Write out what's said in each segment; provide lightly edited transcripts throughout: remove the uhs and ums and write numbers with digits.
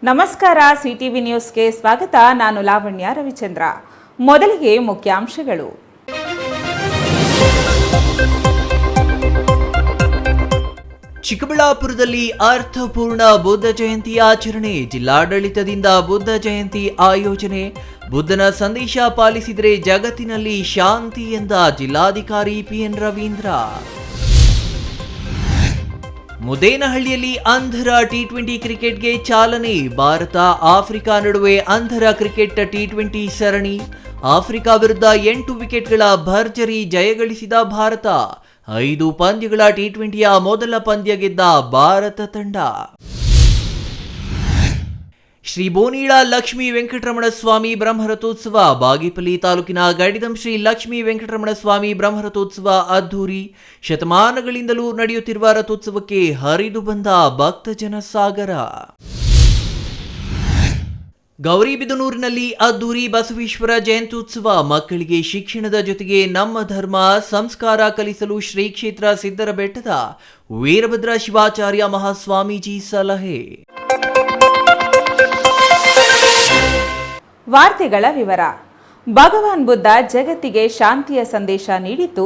ನಮಸ್ಕಾರ, ಸಿಟಿವಿ ನ್ಯೂಸ್ಗೆ ಸ್ವಾಗತ. ನಾನು ಲಾವಣ್ಯ ರವಿಚಂದ್ರ. ಮೊದಲಿಗೆ ಮುಖ್ಯಾಂಶಗಳು. ಚಿಕ್ಕಬಳ್ಳಾಪುರದಲ್ಲಿ ಅರ್ಥಪೂರ್ಣ ಬುದ್ಧ ಜಯಂತಿ ಆಚರಣೆ. ಜಿಲ್ಲಾಡಳಿತದಿಂದ ಬುದ್ಧ ಜಯಂತಿ ಆಯೋಜನೆ. ಬುದ್ಧನ ಸಂದೇಶ ಪಾಲಿಸಿದರೆ ಜಗತ್ತಿನಲ್ಲಿ ಶಾಂತಿ ಎಂದ ಜಿಲ್ಲಾಧಿಕಾರಿ ಪಿಎನ್ ರವೀಂದ್ರ. ಮುದೇನಹಳ್ಳಿಯಲ್ಲಿ ಅಂಧರ ಟಿ20 ಕ್ರಿಕೆಟ್ಗೆ ಚಾಲನೆ. ಭಾರತ ಆಫ್ರಿಕಾ ನಡುವೆ ಅಂಧರ ಕ್ರಿಕೆಟ್ ಟಿ20 ಸರಣಿ. ಆಫ್ರಿಕಾ ವಿರುದ್ಧ 8 ವಿಕೆಟ್ಗಳ ಭರ್ಜರಿ ಜಯಗಳಿಸಿದ ಭಾರತ. 5 ಪಂದ್ಯಗಳ ಟಿ20ಯ ಮೊದಲ ಪಂದ್ಯ ಗೆದ್ದ ಭಾರತ ತಂಡ. ಶ್ರೀ ಬೋನೀಳ ಲಕ್ಷ್ಮೀ ವೆಂಕಟರಮಣ ಸ್ವಾಮಿ ಬ್ರಹ್ಮರಥೋತ್ಸವ. ಬಾಗೇಪಲ್ಲಿ ತಾಲೂಕಿನ ಗಡಿದಂ ಶ್ರೀ ಲಕ್ಷ್ಮೀ ವೆಂಕಟರಮಣ ಸ್ವಾಮಿ ಬ್ರಹ್ಮರಥೋತ್ಸವ ಅದ್ದೂರಿ. ಶತಮಾನಗಳಿಂದಲೂ ನಡೆಯುತ್ತಿರುವ ರಥೋತ್ಸವಕ್ಕೆ ಹರಿದು ಬಂದ ಭಕ್ತಜನ ಸಾಗರ. ಗೌರಿಬಿದನೂರಿನಲ್ಲಿ ಅದ್ದೂರಿ ಬಸವೇಶ್ವರ ಜಯಂತ್ಯುತ್ಸವ. ಮಕ್ಕಳಿಗೆ ಶಿಕ್ಷಣದ ಜೊತೆಗೆ ನಮ್ಮ ಧರ್ಮ ಸಂಸ್ಕಾರ ಕಲಿಸಲು ಶ್ರೀ ಕ್ಷೇತ್ರ ಸಿದ್ದರಬೆಟ್ಟದ ವೀರಭದ್ರ ಶಿವಾಚಾರ್ಯ ಮಹಾಸ್ವಾಮೀಜಿ ಸಲಹೆ. ವಾರ್ತೆಗಳ ವಿವರ. ಭಗವಾನ್ ಬುದ್ಧ ಜಗತ್ತಿಗೆ ಶಾಂತಿಯ ಸಂದೇಶ ನೀಡಿದ್ದು,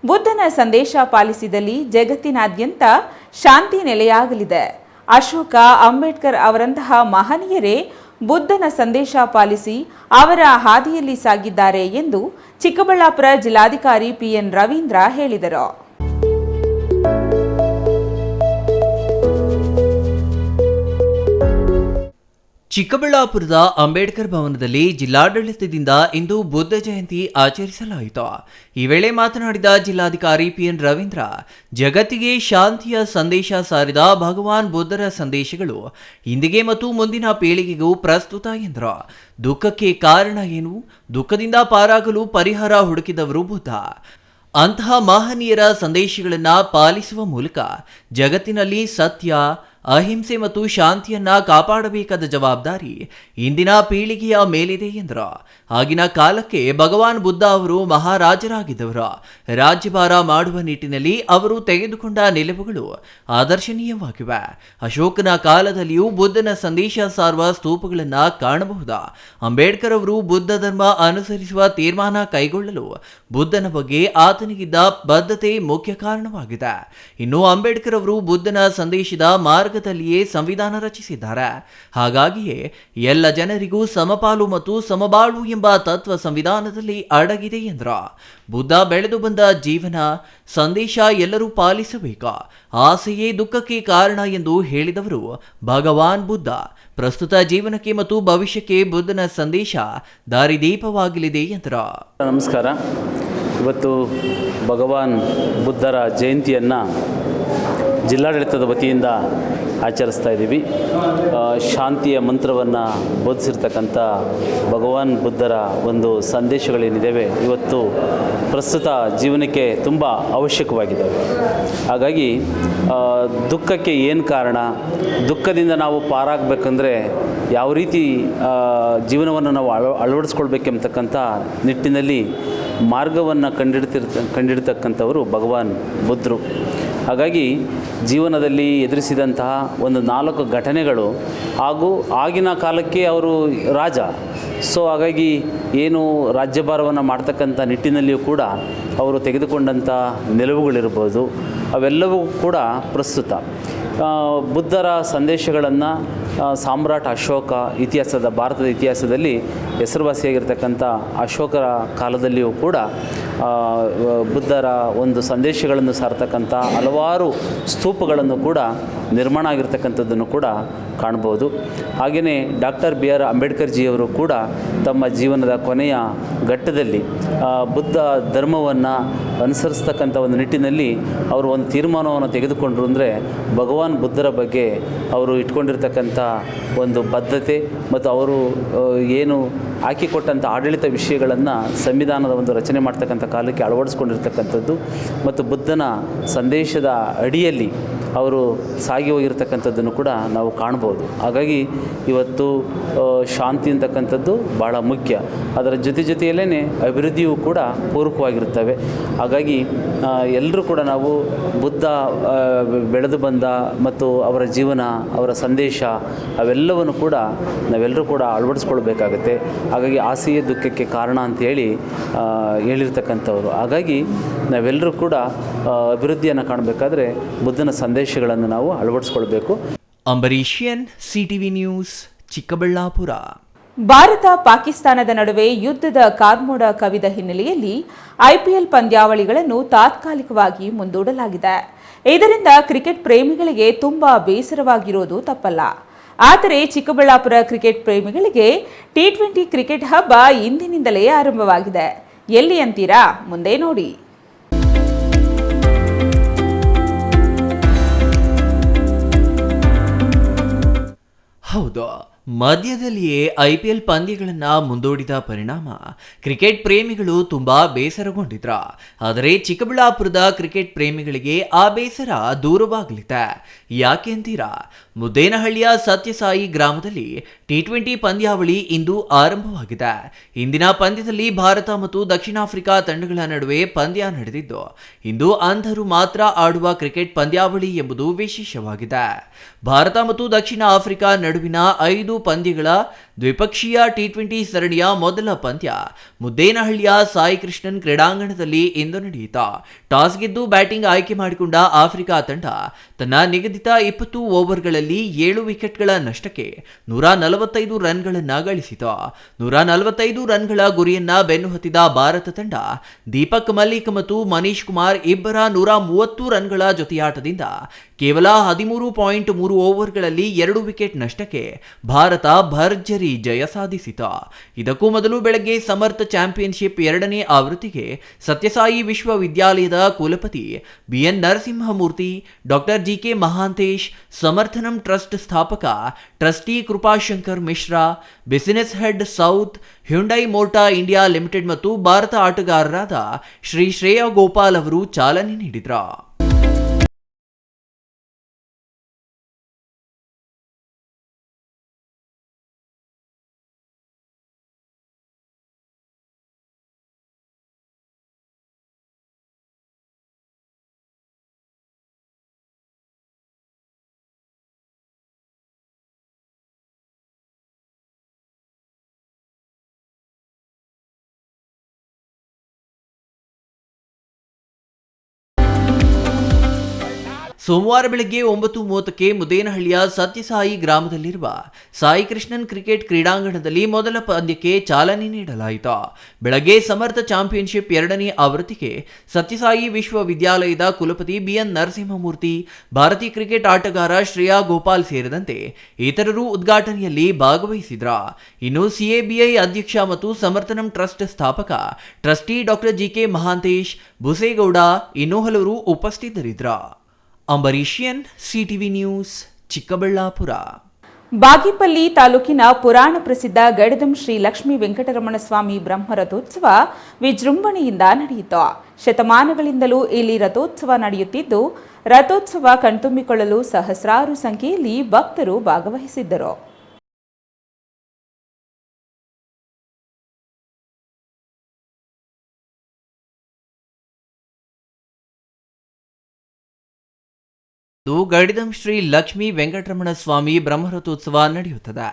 ಬುದ್ಧನ ಸಂದೇಶ ಪಾಲಿಸಿದಲ್ಲಿ ಜಗತ್ತಿನಾದ್ಯಂತ ಶಾಂತಿ ನೆಲೆಯಾಗಲಿದೆ. ಅಶೋಕ, ಅಂಬೇಡ್ಕರ್ ಅವರಂತಹ ಮಹನೀಯರೇ ಬುದ್ಧನ ಸಂದೇಶ ಪಾಲಿಸಿ ಅವರ ಹಾದಿಯಲ್ಲಿ ಸಾಗಿದ್ದಾರೆ ಎಂದು ಚಿಕ್ಕಬಳ್ಳಾಪುರ ಜಿಲ್ಲಾಧಿಕಾರಿ ಪಿಎನ್ ರವೀಂದ್ರ ಹೇಳಿದರು. ಚಿಕ್ಕಬಳ್ಳಾಪುರದ ಅಂಬೇಡ್ಕರ್ ಭವನದಲ್ಲಿ ಜಿಲ್ಲಾಡಳಿತದಿಂದ ಇಂದು ಬುದ್ಧ ಜಯಂತಿ ಆಚರಿಸಲಾಯಿತು. ಈ ವೇಳೆ ಮಾತನಾಡಿದ ಜಿಲ್ಲಾಧಿಕಾರಿ ಪಿಎನ್ ರವೀಂದ್ರ, ಜಗತ್ತಿಗೆ ಶಾಂತಿಯ ಸಂದೇಶ ಸಾರಿದ ಭಗವಾನ್ ಬುದ್ಧರ ಸಂದೇಶಗಳು ಇಂದಿಗೆ ಮತ್ತು ಮುಂದಿನ ಪೀಳಿಗೆಗೂ ಪ್ರಸ್ತುತ ಎಂದರು. ದುಃಖಕ್ಕೆ ಕಾರಣ ಏನು? ದುಃಖದಿಂದ ಪಾರಾಗಲು ಪರಿಹಾರ ಹುಡುಕಿದವರು ಬುದ್ಧ. ಅಂತಹ ಮಹನೀಯರ ಸಂದೇಶಗಳನ್ನು ಪಾಲಿಸುವ ಮೂಲಕ ಜಗತ್ತಿನಲ್ಲಿ ಸತ್ಯ, ಅಹಿಂಸೆ ಮತ್ತು ಶಾಂತಿಯನ್ನ ಕಾಪಾಡಬೇಕಾದ ಜವಾಬ್ದಾರಿ ಇಂದಿನ ಪೀಳಿಗೆಯ ಮೇಲಿದೆ ಎಂದರು. ಆಗಿನ ಕಾಲಕ್ಕೆ ಭಗವಾನ್ ಬುದ್ಧ ಅವರು ಮಹಾರಾಜರಾಗಿದ್ದವರು. ರಾಜ್ಯಭಾರ ಮಾಡುವ ನಿಟ್ಟಿನಲ್ಲಿ ಅವರು ತೆಗೆದುಕೊಂಡ ನಿಲುವುಗಳು ಆದರ್ಶನೀಯವಾಗಿವೆ. ಅಶೋಕನ ಕಾಲದಲ್ಲಿಯೂ ಬುದ್ಧನ ಸಂದೇಶ ಸಾರುವ ಸ್ತೂಪಗಳನ್ನು ಕಾಣಬಹುದು. ಅಂಬೇಡ್ಕರ್ ಅವರು ಬುದ್ಧ ಧರ್ಮ ಅನುಸರಿಸುವ ತೀರ್ಮಾನ ಕೈಗೊಳ್ಳಲು ಬುದ್ಧನ ಬಗ್ಗೆ ಆತನಿಗಿದ್ದ ಬದ್ಧತೆ ಮುಖ್ಯ ಕಾರಣವಾಗಿದೆ. ಇನ್ನು ಅಂಬೇಡ್ಕರ್ ಅವರು ಬುದ್ಧನ ಸಂದೇಶದ ಮಾರ್ಗದಲ್ಲಿಯೇ ಸಂವಿಧಾನ ರಚಿಸಿದ್ದಾರೆ. ಹಾಗಾಗಿಯೇ ಎಲ್ಲ ಜನರಿಗೂ ಸಮಪಾಲು ಮತ್ತು ಸಮಬಾಳು ಎಂಬ ತತ್ವ ಸಂವಿಧಾನದಲ್ಲಿ ಅಡಗಿದೆ ಎಂದರು. ಬುದ್ಧ ಬೆಳೆದು ಬಂದ ಜೀವನ ಸಂದೇಶ ಎಲ್ಲರೂ ಪಾಲಿಸಬೇಕು. ಆಸೆಯೇ ದುಃಖಕ್ಕೆ ಕಾರಣ ಎಂದು ಹೇಳಿದವರು ಭಗವಾನ್ ಬುದ್ಧ. ಪ್ರಸ್ತುತ ಜೀವನಕ್ಕೆ ಮತ್ತು ಭವಿಷ್ಯಕ್ಕೆ ಬುದ್ಧನ ಸಂದೇಶ ದಾರಿದೀಪವಾಗಲಿದೆ ಎಂದರು. ನಮಸ್ಕಾರ. ಇವತ್ತು ಭಗವಾನ್ ಬುದ್ಧರ ಜಯಂತಿಯನ್ನು ಜಿಲ್ಲಾಡಳಿತದ ವತಿಯಿಂದ ಆಚರಿಸ್ತಾ ಇದ್ದೀವಿ. ಶಾಂತಿಯ ಮಂತ್ರವನ್ನು ಬೋಧಿಸಿರ್ತಕ್ಕಂಥ ಭಗವಾನ್ ಬುದ್ಧರ ಒಂದು ಸಂದೇಶಗಳೇನಿದ್ದಾವೆ ಇವತ್ತು ಪ್ರಸ್ತುತ ಜೀವನಕ್ಕೆ ತುಂಬ ಅವಶ್ಯಕವಾಗಿದ್ದಾವೆ. ಹಾಗಾಗಿ ದುಃಖಕ್ಕೆ ಏನು ಕಾರಣ, ದುಃಖದಿಂದ ನಾವು ಪಾರಾಗಬೇಕಂದ್ರೆ ಯಾವ ರೀತಿ ಜೀವನವನ್ನು ನಾವು ಅಳವಡಿಸ್ಕೊಳ್ಬೇಕೆಂಬತಕ್ಕಂಥ ನಿಟ್ಟಿನಲ್ಲಿ ಮಾರ್ಗವನ್ನು ಕಂಡಿಡ್ತಕ್ಕಂಥವರು ಭಗವಾನ್ ಬುದ್ಧರು. ಹಾಗಾಗಿ ಜೀವನದಲ್ಲಿ ಎದುರಿಸಿದಂತಹ ಒಂದು 4 ಘಟನೆಗಳು ಹಾಗೂ ಆಗಿನ ಕಾಲಕ್ಕೆ ಅವರು ರಾಜ. ಸೊ ಹಾಗಾಗಿ ಏನು ರಾಜ್ಯಭಾರವನ್ನು ಮಾಡ್ತಕ್ಕಂಥ ನಿಟ್ಟಿನಲ್ಲಿಯೂ ಕೂಡ ಅವರು ತೆಗೆದುಕೊಂಡಂಥ ನಿಲುವುಗಳಿರ್ಬೋದು, ಅವೆಲ್ಲವೂ ಕೂಡ ಪ್ರಸ್ತುತ. ಬುದ್ಧರ ಸಂದೇಶಗಳನ್ನು ಸಾಮ್ರಾಟ್ ಅಶೋಕ ಭಾರತದ ಇತಿಹಾಸದಲ್ಲಿ ಹೆಸರುವಾಸಿಯಾಗಿರ್ತಕ್ಕಂಥ ಅಶೋಕರ ಕಾಲದಲ್ಲಿಯೂ ಕೂಡ ಬುದ್ಧರ ಒಂದು ಸಂದೇಶಗಳನ್ನು ಸಾರ್ತಕ್ಕಂಥ ಹಲವಾರು ಸ್ತೂಪಗಳನ್ನು ಕೂಡ ನಿರ್ಮಾಣ ಆಗಿರ್ತಕ್ಕಂಥದ್ದನ್ನು ಕೂಡ ಕಾಣ್ಬೋದು. ಹಾಗೆಯೇ ಡಾಕ್ಟರ್ BR ಅಂಬೇಡ್ಕರ್ ಜಿಯವರು ಕೂಡ ತಮ್ಮ ಜೀವನದ ಕೊನೆಯ ಘಟ್ಟದಲ್ಲಿ ಬುದ್ಧ ಧರ್ಮವನ್ನು ಅನುಸರಿಸ್ತಕ್ಕಂಥ ಒಂದು ನಿಟ್ಟಿನಲ್ಲಿ ಅವರು ಒಂದು ತೀರ್ಮಾನವನ್ನು ತೆಗೆದುಕೊಂಡ್ರು. ಅಂದರೆ ಭಗವಾನ್ ಬುದ್ಧರ ಬಗ್ಗೆ ಅವರು ಇಟ್ಕೊಂಡಿರ್ತಕ್ಕಂಥ ಒಂದು ಬದ್ಧತೆ ಮತ್ತು ಅವರು ಏನು ಹಾಕಿಕೊಟ್ಟಂಥ ಆಡಳಿತ ವಿಷಯಗಳನ್ನು ಸಂವಿಧಾನದ ಒಂದು ರಚನೆ ಮಾಡ್ತಕ್ಕಂಥ ಕಾಲಕ್ಕೆ ಅಳವಡಿಸ್ಕೊಂಡಿರ್ತಕ್ಕಂಥದ್ದು ಮತ್ತು ಬುದ್ಧನ ಸಂದೇಶದ ಅಡಿಯಲ್ಲಿ ಅವರು ಸಾಗಿ ಹೋಗಿರ್ತಕ್ಕಂಥದ್ದನ್ನು ಕೂಡ ನಾವು ಕಾಣ್ಬೋದು. ಹಾಗಾಗಿ ಇವತ್ತು ಶಾಂತಿ ಅಂತಕ್ಕಂಥದ್ದು ಭಾಳ ಮುಖ್ಯ. ಅದರ ಜೊತೆಯಲ್ಲೇ ಅಭಿವೃದ್ಧಿಯೂ ಕೂಡ ಪೂರಕವಾಗಿರುತ್ತವೆ. ಹಾಗಾಗಿ ಎಲ್ಲರೂ ಕೂಡ ನಾವು ಬುದ್ಧ ಬೆಳೆದು ಬಂದ ಮತ್ತು ಅವರ ಜೀವನ, ಅವರ ಸಂದೇಶ ಅವೆಲ್ಲವನ್ನು ಕೂಡ ನಾವೆಲ್ಲರೂ ಕೂಡ ಅಳವಡಿಸ್ಕೊಳ್ಬೇಕಾಗತ್ತೆ. ಹಾಗಾಗಿ ಆಸೆಯೇ ದುಃಖಕ್ಕೆ ಕಾರಣ ಅಂತೇಳಿ ಹೇಳಿರ್ತಕ್ಕಂಥವ್ರು. ಹಾಗಾಗಿ ನಾವೆಲ್ಲರೂ ಕೂಡ ಅಭಿವೃದ್ಧಿಯನ್ನು ಕಾಣಬೇಕಾದ್ರೆ ಬುದ್ಧನ ಸಂದೇಶಗಳನ್ನು ನಾವು ಅಳವಡಿಸ್ಕೊಳ್ಬೇಕು. ಅಂಬರೀಷಿಯನ್, ಸಿಟಿವಿ ನ್ಯೂಸ್, ಚಿಕ್ಕಬಳ್ಳಾಪುರ. ಭಾರತ ಪಾಕಿಸ್ತಾನದ ನಡುವೆ ಯುದ್ಧದ ಕಾರ್ಮೋಡ ಕವಿದ ಹಿನ್ನೆಲೆಯಲ್ಲಿ ಐಪಿಎಲ್ ಪಂದ್ಯಾವಳಿಗಳನ್ನು ತಾತ್ಕಾಲಿಕವಾಗಿ ಮುಂದೂಡಲಾಗಿದೆ. ಇದರಿಂದ ಕ್ರಿಕೆಟ್ ಪ್ರೇಮಿಗಳಿಗೆ ತುಂಬಾ ಬೇಸರವಾಗಿರೋದು ತಪ್ಪಲ್ಲ. ಆದರೆ ಚಿಕ್ಕಬಳ್ಳಾಪುರ ಕ್ರಿಕೆಟ್ ಪ್ರೇಮಿಗಳಿಗೆ T20 ಕ್ರಿಕೆಟ್ ಹಬ್ಬ ಇಂದಿನಿಂದಲೇ ಆರಂಭವಾಗಿದೆ. ಎಲ್ಲಿ ಅಂತೀರಾ? ಮುಂದೆ ನೋಡಿ. ಹೌದು, ಮಧ್ಯದಲ್ಲಿಯೇ ಐಪಿಎಲ್ ಪಂದ್ಯಗಳನ್ನು ಮುಂದೂಡಿದ ಪರಿಣಾಮ ಕ್ರಿಕೆಟ್ ಪ್ರೇಮಿಗಳು ತುಂಬಾ ಬೇಸರಗೊಂಡಿದ್ರ. ಆದರೆ ಚಿಕ್ಕಬಳ್ಳಾಪುರದ ಕ್ರಿಕೆಟ್ ಪ್ರೇಮಿಗಳಿಗೆ ಆ ಬೇಸರ ದೂರವಾಗಲಿದೆ. ಯಾಕೆ ಅಂತೀರಾ? ಮುದ್ದೇನಹಳ್ಳಿಯ ಸತ್ಯಸಾಯಿ ಗ್ರಾಮದಲ್ಲಿ T20 ಪಂದ್ಯಾವಳಿ ಇಂದು ಆರಂಭವಾಗಿದೆ. ಇಂದಿನ ಪಂದ್ಯದಲ್ಲಿ ಭಾರತ ಮತ್ತು ದಕ್ಷಿಣ ಆಫ್ರಿಕಾ ತಂಡಗಳ ನಡುವೆ ಪಂದ್ಯ ನಡೆದಿದ್ದು, ಇಂದು ಅಂಧರು ಮಾತ್ರ ಆಡುವ ಕ್ರಿಕೆಟ್ ಪಂದ್ಯಾವಳಿ ಎಂಬುದು ವಿಶೇಷವಾಗಿದೆ. ಭಾರತ ಮತ್ತು ದಕ್ಷಿಣ ಆಫ್ರಿಕಾ ನಡುವಿನ 5 ಪಂದ್ಯಗಳ ದ್ವಿಪಕ್ಷೀಯ T20 ಸರಣಿಯ ಮೊದಲ ಪಂದ್ಯ ಮುದ್ದೇನಹಳ್ಳಿಯ ಸಾಯಿ ಕೃಷ್ಣನ್ ಕ್ರೀಡಾಂಗಣದಲ್ಲಿ ಇಂದು ನಡೆಯಿತು. ಟಾಸ್ ಗೆದ್ದು ಬ್ಯಾಟಿಂಗ್ ಆಯ್ಕೆ ಮಾಡಿಕೊಂಡ ಆಫ್ರಿಕಾ ತಂಡ ತನ್ನ ನಿಗದಿತ 20 ಓವರ್ಗಳಲ್ಲಿ 7 ವಿಕೆಟ್ಗಳ ನಷ್ಟಕ್ಕೆ 145 ರನ್ಗಳನ್ನು ಗಳಿಸಿತು. 145 ರನ್ಗಳ ಗುರಿಯನ್ನ ಬೆನ್ನು ಹತ್ತಿದ ಭಾರತ ತಂಡ ದೀಪಕ್ ಮಲ್ಲಿಕ್ ಮತ್ತು ಮನೀಶ್ ಕುಮಾರ್ ಇಬ್ಬರ 130 ರನ್ಗಳ ಜೊತೆಯಾಟದಿಂದ ಕೇವಲ 13.3 ಓವರ್ಗಳಲ್ಲಿ 2 ವಿಕೆಟ್ ನಷ್ಟಕ್ಕೆ ಭಾರತ ಭರ್ಜರಿ ಜಯ ಸಾಧಿಸಿತು. ಇದಕ್ಕೂ ಮೊದಲು ಬೆಳಗ್ಗೆ ಸಮರ್ಥ ಚಾಂಪಿಯನ್ಶಿಪ್ 2ನೇ ಆವೃತ್ತಿಗೆ ಸತ್ಯಸಾಯಿ ವಿಶ್ವವಿದ್ಯಾಲಯದ ಕುಲಪತಿ BN Narasimhamurthy, doctor GK Mahantesh, Samarthanam trust ಸ್ಥಾಪಕ trustee Kripashankar Mishra, business head south, Hyundai Motor India Limited ಮತ್ತು ಭಾರತ ಆಟಗಾರರಾದ ಶ್ರೀ ಶ್ರೇಯಾ ಗೋಪಾಲ್ ಅವರು ಚಾಲನೆ ನೀಡಿದರು. ಸೋಮವಾರ ಬೆಳಗ್ಗೆ 9:30ಕ್ಕೆ ಮುದ್ದೇನಹಳ್ಳಿಯ ಸತ್ಯಸಾಯಿ ಗ್ರಾಮದಲ್ಲಿರುವ ಸಾಯಿ ಕೃಷ್ಣನ್ ಕ್ರಿಕೆಟ್ ಕ್ರೀಡಾಂಗಣದಲ್ಲಿ ಮೊದಲ ಪಂದ್ಯಕ್ಕೆ ಚಾಲನೆ ನೀಡಲಾಯಿತು. ಬೆಳಗ್ಗೆ ಸಮರ್ಥ ಚಾಂಪಿಯನ್ಶಿಪ್ 2ನೇ ಆವೃತ್ತಿಗೆ ಸತ್ಯಸಾಯಿ ವಿಶ್ವವಿದ್ಯಾಲಯದ ಕುಲಪತಿ BN ನರಸಿಂಹಮೂರ್ತಿ, ಭಾರತೀಯ ಕ್ರಿಕೆಟ್ ಆಟಗಾರ ಶ್ರೇಯಾ ಗೋಪಾಲ್ ಸೇರಿದಂತೆ ಇತರರು ಉದ್ಘಾಟನೆಯಲ್ಲಿ ಭಾಗವಹಿಸಿದ್ರು. ಇನ್ನು CABI ಅಧ್ಯಕ್ಷ ಮತ್ತು ಸಮರ್ಥನಂ ಟ್ರಸ್ಟ್ ಸ್ಥಾಪಕ ಟ್ರಸ್ಟಿ ಡಾಕ್ಟರ್ GK ಮಹಾಂತೇಶ್, ಬುಸೇಗೌಡ ಇನ್ನೂ ಹಲವರು ಉಪಸ್ಥಿತರಿದ್ದರು. ಅಂಬರೀಷಿಯನ್, ಸಿಟಿವಿ ನ್ಯೂಸ್, ಚಿಕ್ಕಬಳ್ಳಾಪುರ. ಬಾಗೇಪಲ್ಲಿ ತಾಲೂಕಿನ ಪುರಾಣ ಪ್ರಸಿದ್ಧ ಗಡದಂ ಶ್ರೀ ಲಕ್ಷ್ಮೀ ವೆಂಕಟರಮಣ ಸ್ವಾಮಿ ಬ್ರಹ್ಮರಥೋತ್ಸವ ವಿಜೃಂಭಣೆಯಿಂದ ನಡೆಯಿತು. ಶತಮಾನಗಳಿಂದಲೂ ಇಲ್ಲಿ ರಥೋತ್ಸವ ನಡೆಯುತ್ತಿದ್ದು, ರಥೋತ್ಸವ ಕಣ್ತುಂಬಿಕೊಳ್ಳಲು ಸಹಸ್ರಾರು ಸಂಖ್ಯೆಯಲ್ಲಿ ಭಕ್ತರು ಭಾಗವಹಿಸಿದ್ದರು. ಗಡಿದಂ ಶ್ರೀ ಲಕ್ಷ್ಮೀ ವೆಂಕಟರಮಣ ಸ್ವಾಮಿ ಬ್ರಹ್ಮರಥೋತ್ಸವ ನಡೆಯುತ್ತದೆ.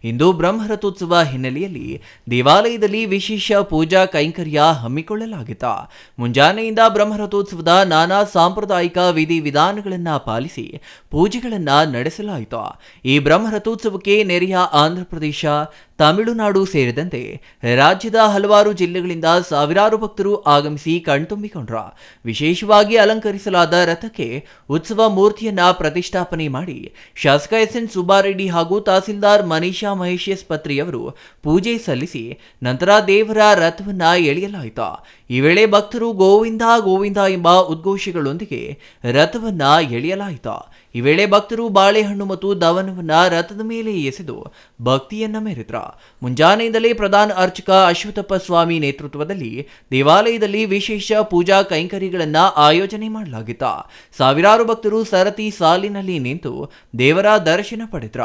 ಇಂದು ಬ್ರಹ್ಮರಥೋತ್ಸವ ಹಿನ್ನೆಲೆಯಲ್ಲಿ ದೇವಾಲಯದಲ್ಲಿ ವಿಶೇಷ ಪೂಜಾ ಕೈಂಕರ್ಯ ಹಮ್ಮಿಕೊಳ್ಳಲಾಗಿತ್ತು. ಮುಂಜಾನೆಯಿಂದ ಬ್ರಹ್ಮರಥೋತ್ಸವದ ನಾನಾ ಸಾಂಪ್ರದಾಯಿಕ ವಿಧಿ ವಿಧಾನಗಳನ್ನು ಪಾಲಿಸಿ ಪೂಜೆಗಳನ್ನು ನಡೆಸಲಾಯಿತು. ಈ ಬ್ರಹ್ಮರಥೋತ್ಸವಕ್ಕೆ ನೆರೆಯ ಆಂಧ್ರಪ್ರದೇಶ, ತಮಿಳುನಾಡು ಸೇರಿದಂತೆ ರಾಜ್ಯದ ಹಲವಾರು ಜಿಲ್ಲೆಗಳಿಂದ ಸಾವಿರಾರು ಭಕ್ತರು ಆಗಮಿಸಿ ಕಣ್ತುಂಬಿಕೊಂಡ್ರು. ವಿಶೇಷವಾಗಿ ಅಲಂಕರಿಸಲಾದ ರಥಕ್ಕೆ ಉತ್ಸವ ಮೂರ್ತಿಯನ್ನ ಪ್ರತಿಷ್ಠಾಪನೆ ಮಾಡಿ ಶಾಸಕ SN ಸುಬ್ಬಾರೆಡ್ಡಿ ಹಾಗೂ ತಹಸೀಲ್ದಾರ್ ಮನೀಷಾ ಮಹೇಶ್ ಪತ್ರಿಯವರು ಪೂಜೆ ಸಲ್ಲಿಸಿ ನಂತರ ದೇವರ ರಥವನ್ನ ಎಳೆಯಲಾಯಿತು. ಈ ವೇಳೆ ಭಕ್ತರು ಗೋವಿಂದ ಗೋವಿಂದ ಎಂಬ ಉದ್ಘೋಷಗಳೊಂದಿಗೆ ರಥವನ್ನ ಎಳೆಯಲಾಯಿತು. ಈ ವೇಳೆ ಭಕ್ತರು ಬಾಳೆಹಣ್ಣು ಮತ್ತು ದವನವನ್ನ ರಥದ ಮೇಲೆ ಎಸೆದು ಭಕ್ತಿಯನ್ನ ಮೆರೆದ್ರ. ಮುಂಜಾನೆಯಿಂದಲೇ ಪ್ರಧಾನ ಅರ್ಚಕ ಅಶ್ವತ್ಥಪ್ಪ ಸ್ವಾಮಿ ನೇತೃತ್ವದಲ್ಲಿ ದೇವಾಲಯದಲ್ಲಿ ವಿಶೇಷ ಪೂಜಾ ಕೈಂಕರ್ಯಗಳನ್ನ ಆಯೋಜನೆ ಮಾಡಲಾಗಿತ್ತು. ಸಾವಿರಾರು ಭಕ್ತರು ಸರತಿ ಸಾಲಿನಲ್ಲಿ ನಿಂತು ದೇವರ ದರ್ಶನ ಪಡೆದ್ರ.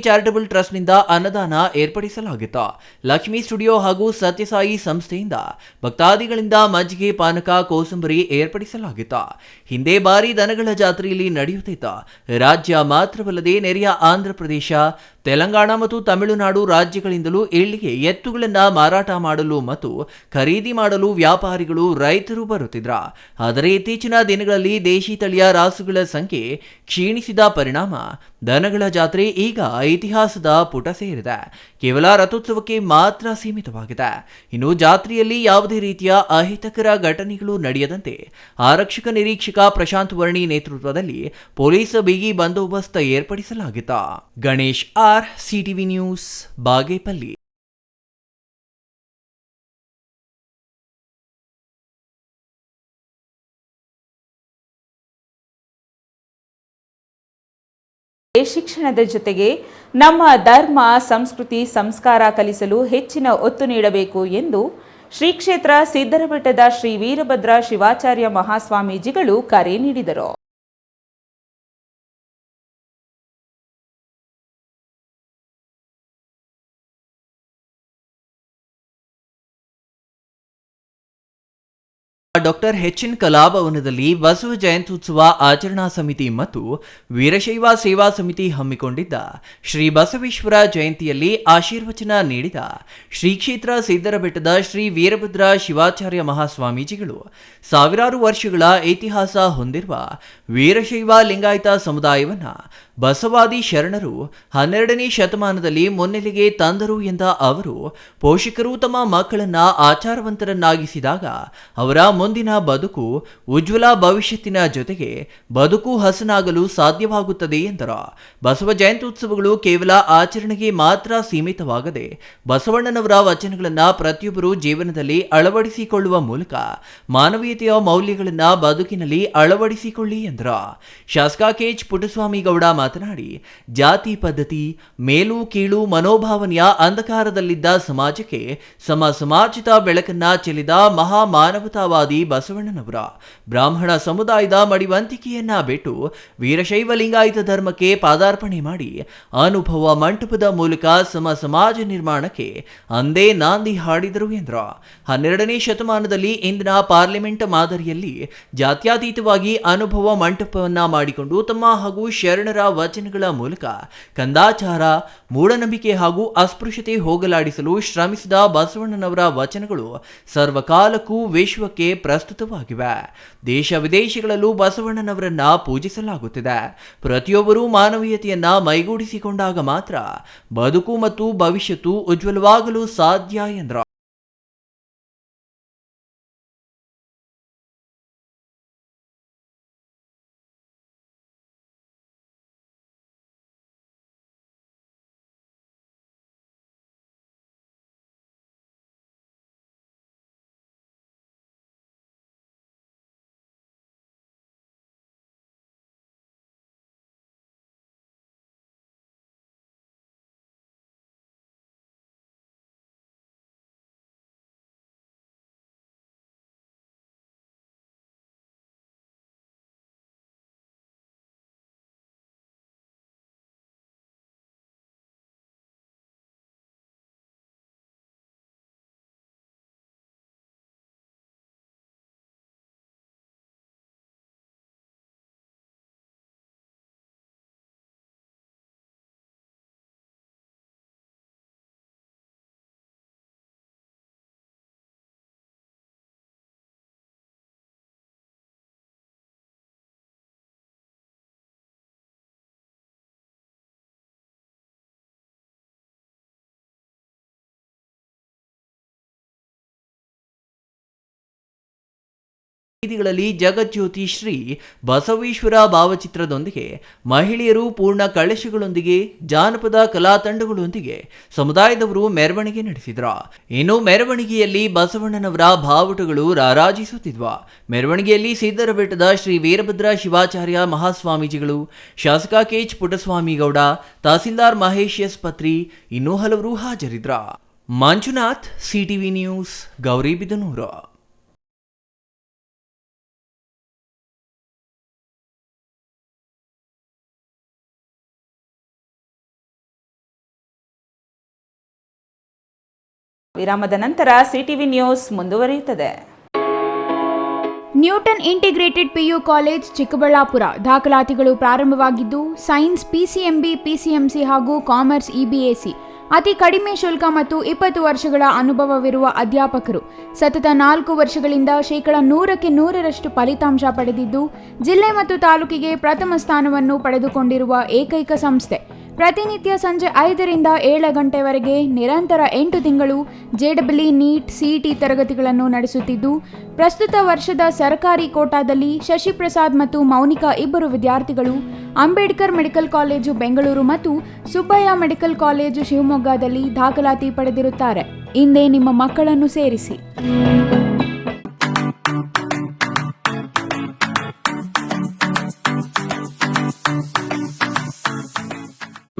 ಚಾರಿಟಬಲ್ ಟ್ರಸ್ಟ್ನಿಂದ ಅನ್ನದಾನ ಏರ್ಪಡಿಸಲಾಗಿತ್ತು. ಲಕ್ಷ್ಮೀ ಸ್ಟುಡಿಯೋ ಹಾಗೂ ಸತ್ಯಸಾಯಿ ಸಂಸ್ಥೆಯಿಂದ ಭಕ್ತಾದಿಗಳಿಂದ ಮಜ್ಜಿಗೆ, ಪಾನಕ, ಕೋಸಂಬರಿ ಏರ್ಪಡಿಸಲಾಗಿತ್ತು. ಹಿಂದೆ ಬಾರಿ ದನಗಳ ಜಾತ್ರೆಯಲ್ಲಿ ನಡೆಯುತ್ತಿದ್ದ ರಾಜ್ಯ ಮಾತ್ರವಲ್ಲದೆ ನೆರೆಯ ಆಂಧ್ರಪ್ರದೇಶ, ತೆಲಂಗಾಣ ಮತ್ತು ತಮಿಳುನಾಡು ರಾಜ್ಯಗಳಿಂದಲೂ ಇಲ್ಲಿಗೆ ಎತ್ತುಗಳನ್ನು ಮಾರಾಟ ಮಾಡಲು ಮತ್ತು ಖರೀದಿ ಮಾಡಲು ವ್ಯಾಪಾರಿಗಳು, ರೈತರು ಬರುತ್ತಿದ್ರ. ಆದರೆ ಇತ್ತೀಚಿನ ದಿನಗಳಲ್ಲಿ ದೇಶಿ ತಳಿಯ ರಾಸುಗಳ ಸಂಖ್ಯೆ ಕ್ಷೀಣಿಸಿದ ಪರಿಣಾಮ ದನಗಳ ಜಾತ್ರೆ ಈಗ ಇತಿಹಾಸದ ಪುಟ ಸೇರಿದೆ. ಕೇವಲ ರಥೋತ್ಸವಕ್ಕೆ ಮಾತ್ರ ಸೀಮಿತವಾಗಿದೆ. ಇನ್ನು ಜಾತ್ರೆಯಲ್ಲಿ ಯಾವುದೇ ರೀತಿಯ ಅಹಿತಕರ ಘಟನೆಗಳು ನಡೆಯದಂತೆ ಆರಕ್ಷಕ ನಿರೀಕ್ಷಕ ಪ್ರಶಾಂತ್ ವರ್ಣಿ ನೇತೃತ್ವದಲ್ಲಿ ಪೊಲೀಸ್ ಬಿಗಿ ಬಂದೋಬಸ್ತ್ ಏರ್ಪಡಿಸಲಾಗಿತ್ತು. Ganesh R, CTV news, Bagepalli. ಶಿಕ್ಷಣದ ಜೊತೆಗೆ ನಮ್ಮ ಧರ್ಮ, ಸಂಸ್ಕೃತಿ, ಸಂಸ್ಕಾರ ಕಲಿಸಲು ಹೆಚ್ಚಿನ ಒತ್ತು ನೀಡಬೇಕು ಎಂದು ಶ್ರೀ ಕ್ಷೇತ್ರ ಸಿದ್ದರಬೆಟ್ಟದ ಶ್ರೀ ವೀರಭದ್ರ ಶಿವಾಚಾರ್ಯ ಮಹಾಸ್ವಾಮೀಜಿಗಳು ಕರೆ ನೀಡಿದರು. ಡಾಕ್ಟರ್ ಎಚ್.ಎನ್. ಕಲಾಭವನದಲ್ಲಿ ಬಸವ ಜಯಂತ್ಯುತ್ಸವ ಆಚರಣಾ ಸಮಿತಿ ಮತ್ತು ವೀರಶೈವ ಸೇವಾ ಸಮಿತಿ ಹಮ್ಮಿಕೊಂಡಿದ್ದ ಶ್ರೀ ಬಸವೇಶ್ವರ ಜಯಂತಿಯಲ್ಲಿ ಆಶೀರ್ವಚನ ನೀಡಿದ ಶ್ರೀ ಕ್ಷೇತ್ರ ಸಿದ್ದರಬೆಟ್ಟದ ಶ್ರೀ ವೀರಭದ್ರ ಶಿವಾಚಾರ್ಯ ಮಹಾಸ್ವಾಮೀಜಿಗಳು ಸಾವಿರಾರು ವರ್ಷಗಳ ಇತಿಹಾಸ ಹೊಂದಿರುವ ವೀರಶೈವ ಲಿಂಗಾಯತ ಸಮುದಾಯವನ್ನು ಬಸವಾದಿ ಶರಣರು 12ನೇ ಶತಮಾನದಲ್ಲಿ ಮುನ್ನೆಲೆಗೆ ತಂದರು ಎಂದ ಅವರು, ಪೋಷಕರು ತಮ್ಮ ಮಕ್ಕಳನ್ನ ಆಚಾರವಂತರನ್ನಾಗಿಸಿದಾಗ ಅವರ ಮುಂದಿನ ಬದುಕು ಉಜ್ವಲ ಭವಿಷ್ಯತ್ತಿನ ಜೊತೆಗೆ ಬದುಕು ಹಸನಾಗಲು ಸಾಧ್ಯವಾಗುತ್ತದೆ ಎಂದರು. ಬಸವ ಜಯಂತ್ಯುತ್ಸವಗಳು ಕೇವಲ ಆಚರಣೆಗೆ ಮಾತ್ರ ಸೀಮಿತವಾಗದೆ ಬಸವಣ್ಣನವರ ವಚನಗಳನ್ನು ಪ್ರತಿಯೊಬ್ಬರು ಜೀವನದಲ್ಲಿ ಅಳವಡಿಸಿಕೊಳ್ಳುವ ಮೂಲಕ ಮಾನವೀಯತೆಯ ಮೌಲ್ಯಗಳನ್ನು ಬದುಕಿನಲ್ಲಿ ಅಳವಡಿಸಿಕೊಳ್ಳಿ ಎಂದರು. ಶಾಸಕ ಕೆ.ಎಚ್. ಪುಟ್ಟಸ್ವಾಮಿ ಗೌಡ ಮಾತನಾಡಿ, ಜಾತಿ ಪದ್ಧತಿ, ಮೇಲು ಕೀಳು ಮನೋಭಾವನೆಯ ಅಂಧಕಾರದಲ್ಲಿದ್ದ ಸಮಾಜಕ್ಕೆ ಸಮಾಜಿತ ಬೆಳಕನ್ನ ಚೆಲ್ಲಿದ ಮಹಾ ಮಾನವತಾವಾದಿ ಬಸವಣ್ಣನವರ ಬ್ರಾಹ್ಮಣ ಸಮುದಾಯದ ಮಡಿವಂತಿಕೆಯನ್ನ ಬಿಟ್ಟು ವೀರಶೈವ ಲಿಂಗಾಯತ ಧರ್ಮಕ್ಕೆ ಪಾದಾರ್ಪಣೆ ಮಾಡಿ ಅನುಭವ ಮಂಟಪದ ಮೂಲಕ ಸಮಾಜ ನಿರ್ಮಾಣಕ್ಕೆ ಅಂದೇ ನಾಂದಿ ಹಾಡಿದರು ಎಂದರು. 12ನೇ ಶತಮಾನದಲ್ಲಿ ಇಂದಿನ ಪಾರ್ಲಿಮೆಂಟ್ ಮಾದರಿಯಲ್ಲಿ ಜಾತ್ಯತೀತವಾಗಿ ಅನುಭವ ಮಂಟಪವನ್ನ ಮಾಡಿಕೊಂಡು ತಮ್ಮ ಹಾಗೂ ಶರಣರ ವಚನಗಳ ಮೂಲಕ ಕಂದಾಚಾರ, ಮೂಢನಂಬಿಕೆ ಹಾಗೂ ಅಸ್ಪೃಶ್ಯತೆ ಹೋಗಲಾಡಿಸಲು ಶ್ರಮಿಸಿದ ಬಸವಣ್ಣನವರ ವಚನಗಳು ಸರ್ವಕಾಲಕ್ಕೂ ವಿಶ್ವಕ್ಕೆ ಪ್ರಸ್ತುತವಾಗಿವೆ. ದೇಶ ವಿದೇಶಗಳಲ್ಲೂ ಬಸವಣ್ಣನವರನ್ನ ಪೂಜಿಸಲಾಗುತ್ತಿದೆ. ಪ್ರತಿಯೊಬ್ಬರೂ ಮಾನವೀಯತೆಯನ್ನ ಮೈಗೂಡಿಸಿಕೊಂಡಾಗ ಮಾತ್ರ ಬದುಕು ಮತ್ತು ಭವಿಷ್ಯತ್ತು ಉಜ್ವಲವಾಗಲು ಸಾಧ್ಯ ಎಂದರು. ಬೀದಿಗಳಲ್ಲಿ ಜಗಜ್ಯೋತಿ ಶ್ರೀ ಬಸವೇಶ್ವರ ಭಾವಚಿತ್ರದೊಂದಿಗೆ ಮಹಿಳೆಯರು ಪೂರ್ಣ ಕಳಶಗಳೊಂದಿಗೆ ಜಾನಪದ ಕಲಾ ತಂಡಗಳೊಂದಿಗೆ ಸಮುದಾಯದವರು ಮೆರವಣಿಗೆ ನಡೆಸಿದ್ರು. ಇನ್ನು ಮೆರವಣಿಗೆಯಲ್ಲಿ ಬಸವಣ್ಣನವರ ಬಾವುಟಗಳು ರಾರಾಜಿಸುತ್ತಿದ್ವ. ಮೆರವಣಿಗೆಯಲ್ಲಿ ಸಿದ್ದರಬೆಟ್ಟದ ಶ್ರೀ ವೀರಭದ್ರ ಶಿವಾಚಾರ್ಯ ಮಹಾಸ್ವಾಮೀಜಿಗಳು, ಶಾಸಕ ಕೆಎಚ್ ಪುಟ್ಟಸ್ವಾಮಿಗೌಡ, ತಹಸೀಲ್ದಾರ್ ಮಹೇಶ್ ಎಸ್ ಪತ್ರಿ ಇನ್ನೂ ಹಲವರು ಹಾಜರಿದ್ರ. Manjunath, CTV news, Gauribidanur. ವಿರಾಮದ ನಂತರ ಸಿಟಿವಿ ನ್ಯೂಸ್ ಮುಂದುವರಿಯುತ್ತದೆ. Newton Integrated PU College Chikkaballapura ದಾಖಲಾತಿಗಳು ಪ್ರಾರಂಭವಾಗಿದ್ದು ಸೈನ್ಸ್ ಪಿಸಿಎಂಬಿ, ಪಿಸಿಎಂಸಿ ಹಾಗೂ ಕಾಮರ್ಸ್ ಇಬಿಎಸಿ ಅತಿ ಕಡಿಮೆ ಶುಲ್ಕ ಮತ್ತು 20 ವರ್ಷಗಳ ಅನುಭವವಿರುವ ಅಧ್ಯಾಪಕರು ಸತತ 4 ವರ್ಷಗಳಿಂದ 100% ಫಲಿತಾಂಶ ಪಡೆದಿದ್ದು ಜಿಲ್ಲೆ ಮತ್ತು ತಾಲೂಕಿಗೆ ಪ್ರಥಮ ಸ್ಥಾನವನ್ನು ಪಡೆದುಕೊಂಡಿರುವ ಏಕೈಕ ಸಂಸ್ಥೆ. ಪ್ರತಿನಿತ್ಯ ಸಂಜೆ 5 ರಿಂದ 7 ಗಂಟೆವರೆಗೆ ನಿರಂತರ 8 ತಿಂಗಳು ಜೆಡಬ್ಲ್ಯೂ, ನೀಟ್, ಸಿಇಟಿ ತರಗತಿಗಳನ್ನು ನಡೆಸುತ್ತಿದ್ದು ಪ್ರಸ್ತುತ ವರ್ಷದ ಸರ್ಕಾರಿ ಕೋಟಾದಲ್ಲಿ ಶಶಿಪ್ರಸಾದ್ ಮತ್ತು ಮೌನಿಕಾ ಇಬ್ಬರು ವಿದ್ಯಾರ್ಥಿಗಳು ಅಂಬೇಡ್ಕರ್ ಮೆಡಿಕಲ್ ಕಾಲೇಜು ಬೆಂಗಳೂರು ಮತ್ತು ಸುಬ್ಬಯ್ಯ ಮೆಡಿಕಲ್ ಕಾಲೇಜು ಶಿವಮೊಗ್ಗದಲ್ಲಿ ದಾಖಲಾತಿ ಪಡೆದಿರುತ್ತಾರೆ. ಇಂದೇ ನಿಮ್ಮ ಮಕ್ಕಳನ್ನು ಸೇರಿಸಿ.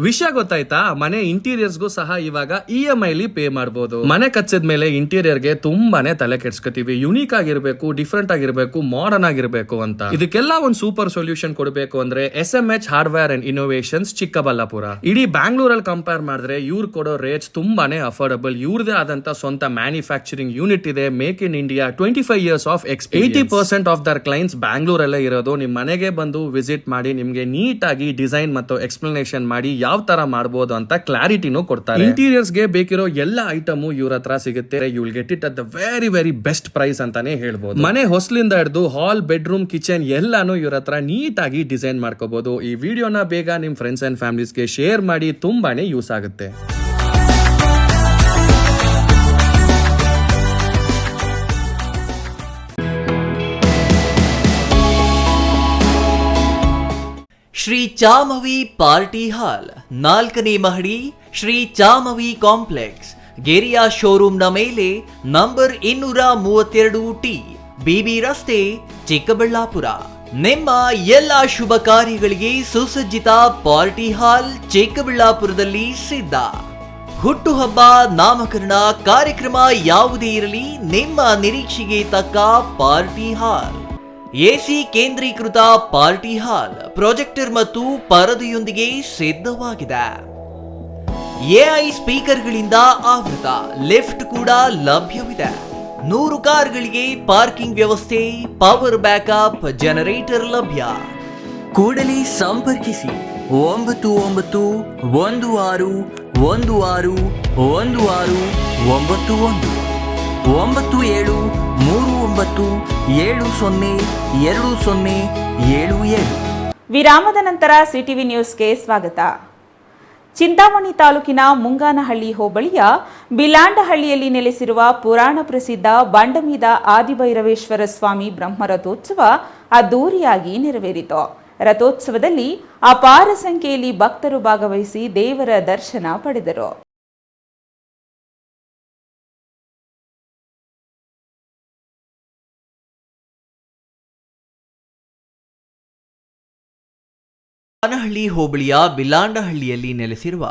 ವಿಷಯ ಗೊತ್ತಾಯ್ತಾ? ಮನೆ ಇಂಟೀರಿಯರ್ಸ್ಗೂ ಸಹ ಇವಾಗ EMI ಪೇ ಮಾಡಬಹುದು. ಮನೆ ಕಚ್ಚಿದ ಮೇಲೆ ಇಂಟೀರಿಯರ್ಗೆ ತುಂಬಾನೇ ತಲೆ ಕೆಡ್ಸ್ಕೊತೀವಿ. ಯುನೀಕ್ ಆಗಿರ್ಬೇಕು, ಡಿಫ್ರೆಂಟ್ ಆಗಿರ್ಬೇಕು, ಮಾಡರ್ನ್ ಆಗಿರ್ಬೇಕು ಅಂತ. ಇದಕ್ಕೆಲ್ಲ ಒಂದು ಸೂಪರ್ ಸೊಲ್ಯೂಷನ್ ಕೊಡಬೇಕು ಅಂದ್ರೆ SMH hardware and innovations Chikkaballapura. ಇಡೀ ಬ್ಯಾಂಗ್ಳೂರಲ್ಲಿ ಕಂಪೇರ್ ಮಾಡಿದ್ರೆ ಇವ್ರು ಕೊಡೋ ರೇಟ್ಸ್ ತುಂಬಾನೇ ಅಫೋರ್ಡಬಲ್. ಇವ್ರದೇ ಆದಂತ ಸ್ವಂತ ಮ್ಯಾನುಫ್ಯಾಕ್ಚರಿಂಗ್ ಯೂನಿಟ್ ಇದೆ. Make in India, 25 years of experience. 80% of their clients ಬ್ಯಾಂಗ್ಳೂರಲ್ಲೇ ಇರೋದು. ನಿಮ್ ಮನೆಗೆ ಬಂದು ವಿಸಿಟ್ ಮಾಡಿ ನಿಮ್ಗೆ ನೀಟ್ ಆಗಿ ಡಿಸೈನ್ ಮತ್ತು ಎಕ್ಸ್ಪ್ಲನೇಷನ್ ಮಾಡಿ ಯಾವ ತರ ಮಾಡಬಹುದು ಅಂತ ಕ್ಲಾರಿಟಿನೂ ಕೊಡ್ತಾರೆ. ಇಂಟೀರಿಯರ್ಸ್ ಗೆ ಬೇಕಿರೋ ಎಲ್ಲ ಐಟಮು ಇವ್ರ ಹತ್ರ ಸಿಗುತ್ತೆ. You will get it at the very best price ಅಂತಾನೆ ಹೇಳ್ಬೋದು. ಮನೆ ಹೊಸಲಿಂದ ಹಿಡಿದು ಹಾಲ್, ಬೆಡ್ರೂಮ್, ಕಿಚನ್ ಎಲ್ಲಾನು ಇವ್ರ ಹತ್ರ ನೀಟ್ ಆಗಿ ಡಿಸೈನ್ ಮಾಡ್ಕೋಬಹುದು. ಈ ವಿಡಿಯೋನ ಬೇಗ ನಿಮ್ ಫ್ರೆಂಡ್ಸ್ ಅಂಡ್ ಫ್ಯಾಮಿಲೀಸ್ಗೆ ಶೇರ್ ಮಾಡಿ, ತುಂಬಾನೇ ಯೂಸ್ ಆಗುತ್ತೆ. ಶ್ರೀ ಚಾಮವಿ ಪಾರ್ಟಿ ಹಾಲ್, 4ನೇ ಮಹಡಿ, ಶ್ರೀ ಚಾಮವಿ ಕಾಂಪ್ಲೆಕ್ಸ್, ಗೆರಿಯಾ ಶೋರೂಮ್ನ ಮೇಲೆ, ನಂಬರ್ 232T, ಬಿಬಿ ರಸ್ತೆ, ಚಿಕ್ಕಬಳ್ಳಾಪುರ. ನಿಮ್ಮ ಎಲ್ಲ ಶುಭ ಕಾರ್ಯಗಳಿಗೆ ಸುಸಜ್ಜಿತ ಪಾರ್ಟಿ ಹಾಲ್ ಚಿಕ್ಕಬಳ್ಳಾಪುರದಲ್ಲಿ ಸಿದ್ಧ. ಹುಟ್ಟುಹಬ್ಬ, ನಾಮಕರಣ, ಕಾರ್ಯಕ್ರಮ ಯಾವುದೇ ಇರಲಿ, ನಿಮ್ಮ ನಿರೀಕ್ಷೆಗೆ ತಕ್ಕ ಪಾರ್ಟಿ ಹಾಲ್. ಎಸಿ ಕೇಂದ್ರೀಕೃತ ಪಾರ್ಟಿ ಹಾಲ್, ಪ್ರೊಜೆಕ್ಟರ್ ಮತ್ತು ಪರದೆಯೊಂದಿಗೆ ಸಿದ್ಧವಾಗಿದೆ. ಎಐ ಸ್ಪೀಕರ್ಗಳಿಂದ ಆವೃತ, ಲಿಫ್ಟ್ ಕೂಡ ಲಭ್ಯವಿದೆ. 100 ಕಾರ್ಗಳಿಗೆ ಪಾರ್ಕಿಂಗ್ ವ್ಯವಸ್ಥೆ, ಪವರ್ ಬ್ಯಾಕಪ್, ಜನರೇಟರ್ ಲಭ್ಯ. ಕೂಡಲೇ ಸಂಪರ್ಕಿಸಿ 9916161691 9739702077. ವಿರಾಮದ ನಂತರ ಸಿಟಿವಿ ನ್ಯೂಸ್ಗೆ ಸ್ವಾಗತ. ಚಿಂತಾಮಣಿ ತಾಲೂಕಿನ ಮುಂಗಾನಹಳ್ಳಿ ಹೋಬಳಿಯ ಬಿಲಾಂಡಹಳ್ಳಿಯಲ್ಲಿ ನೆಲೆಸಿರುವ ಪುರಾಣ ಪ್ರಸಿದ್ಧ ಬಂಡಮೀದ ಆದಿಭೈರವೇಶ್ವರ ಸ್ವಾಮಿ ಬ್ರಹ್ಮರಥೋತ್ಸವ ಅದ್ದೂರಿಯಾಗಿ ನೆರವೇರಿತು. ರಥೋತ್ಸವದಲ್ಲಿ ಅಪಾರ ಸಂಖ್ಯೆಯಲ್ಲಿ ಭಕ್ತರು ಭಾಗವಹಿಸಿ ದೇವರ ದರ್ಶನ ಪಡೆದರು. ಆನಹಳ್ಳಿ ಹೋಬಳಿಯ ಬಿಲಾಂಡಹಳ್ಳಿಯಲ್ಲಿ ನೆಲೆಸಿರುವ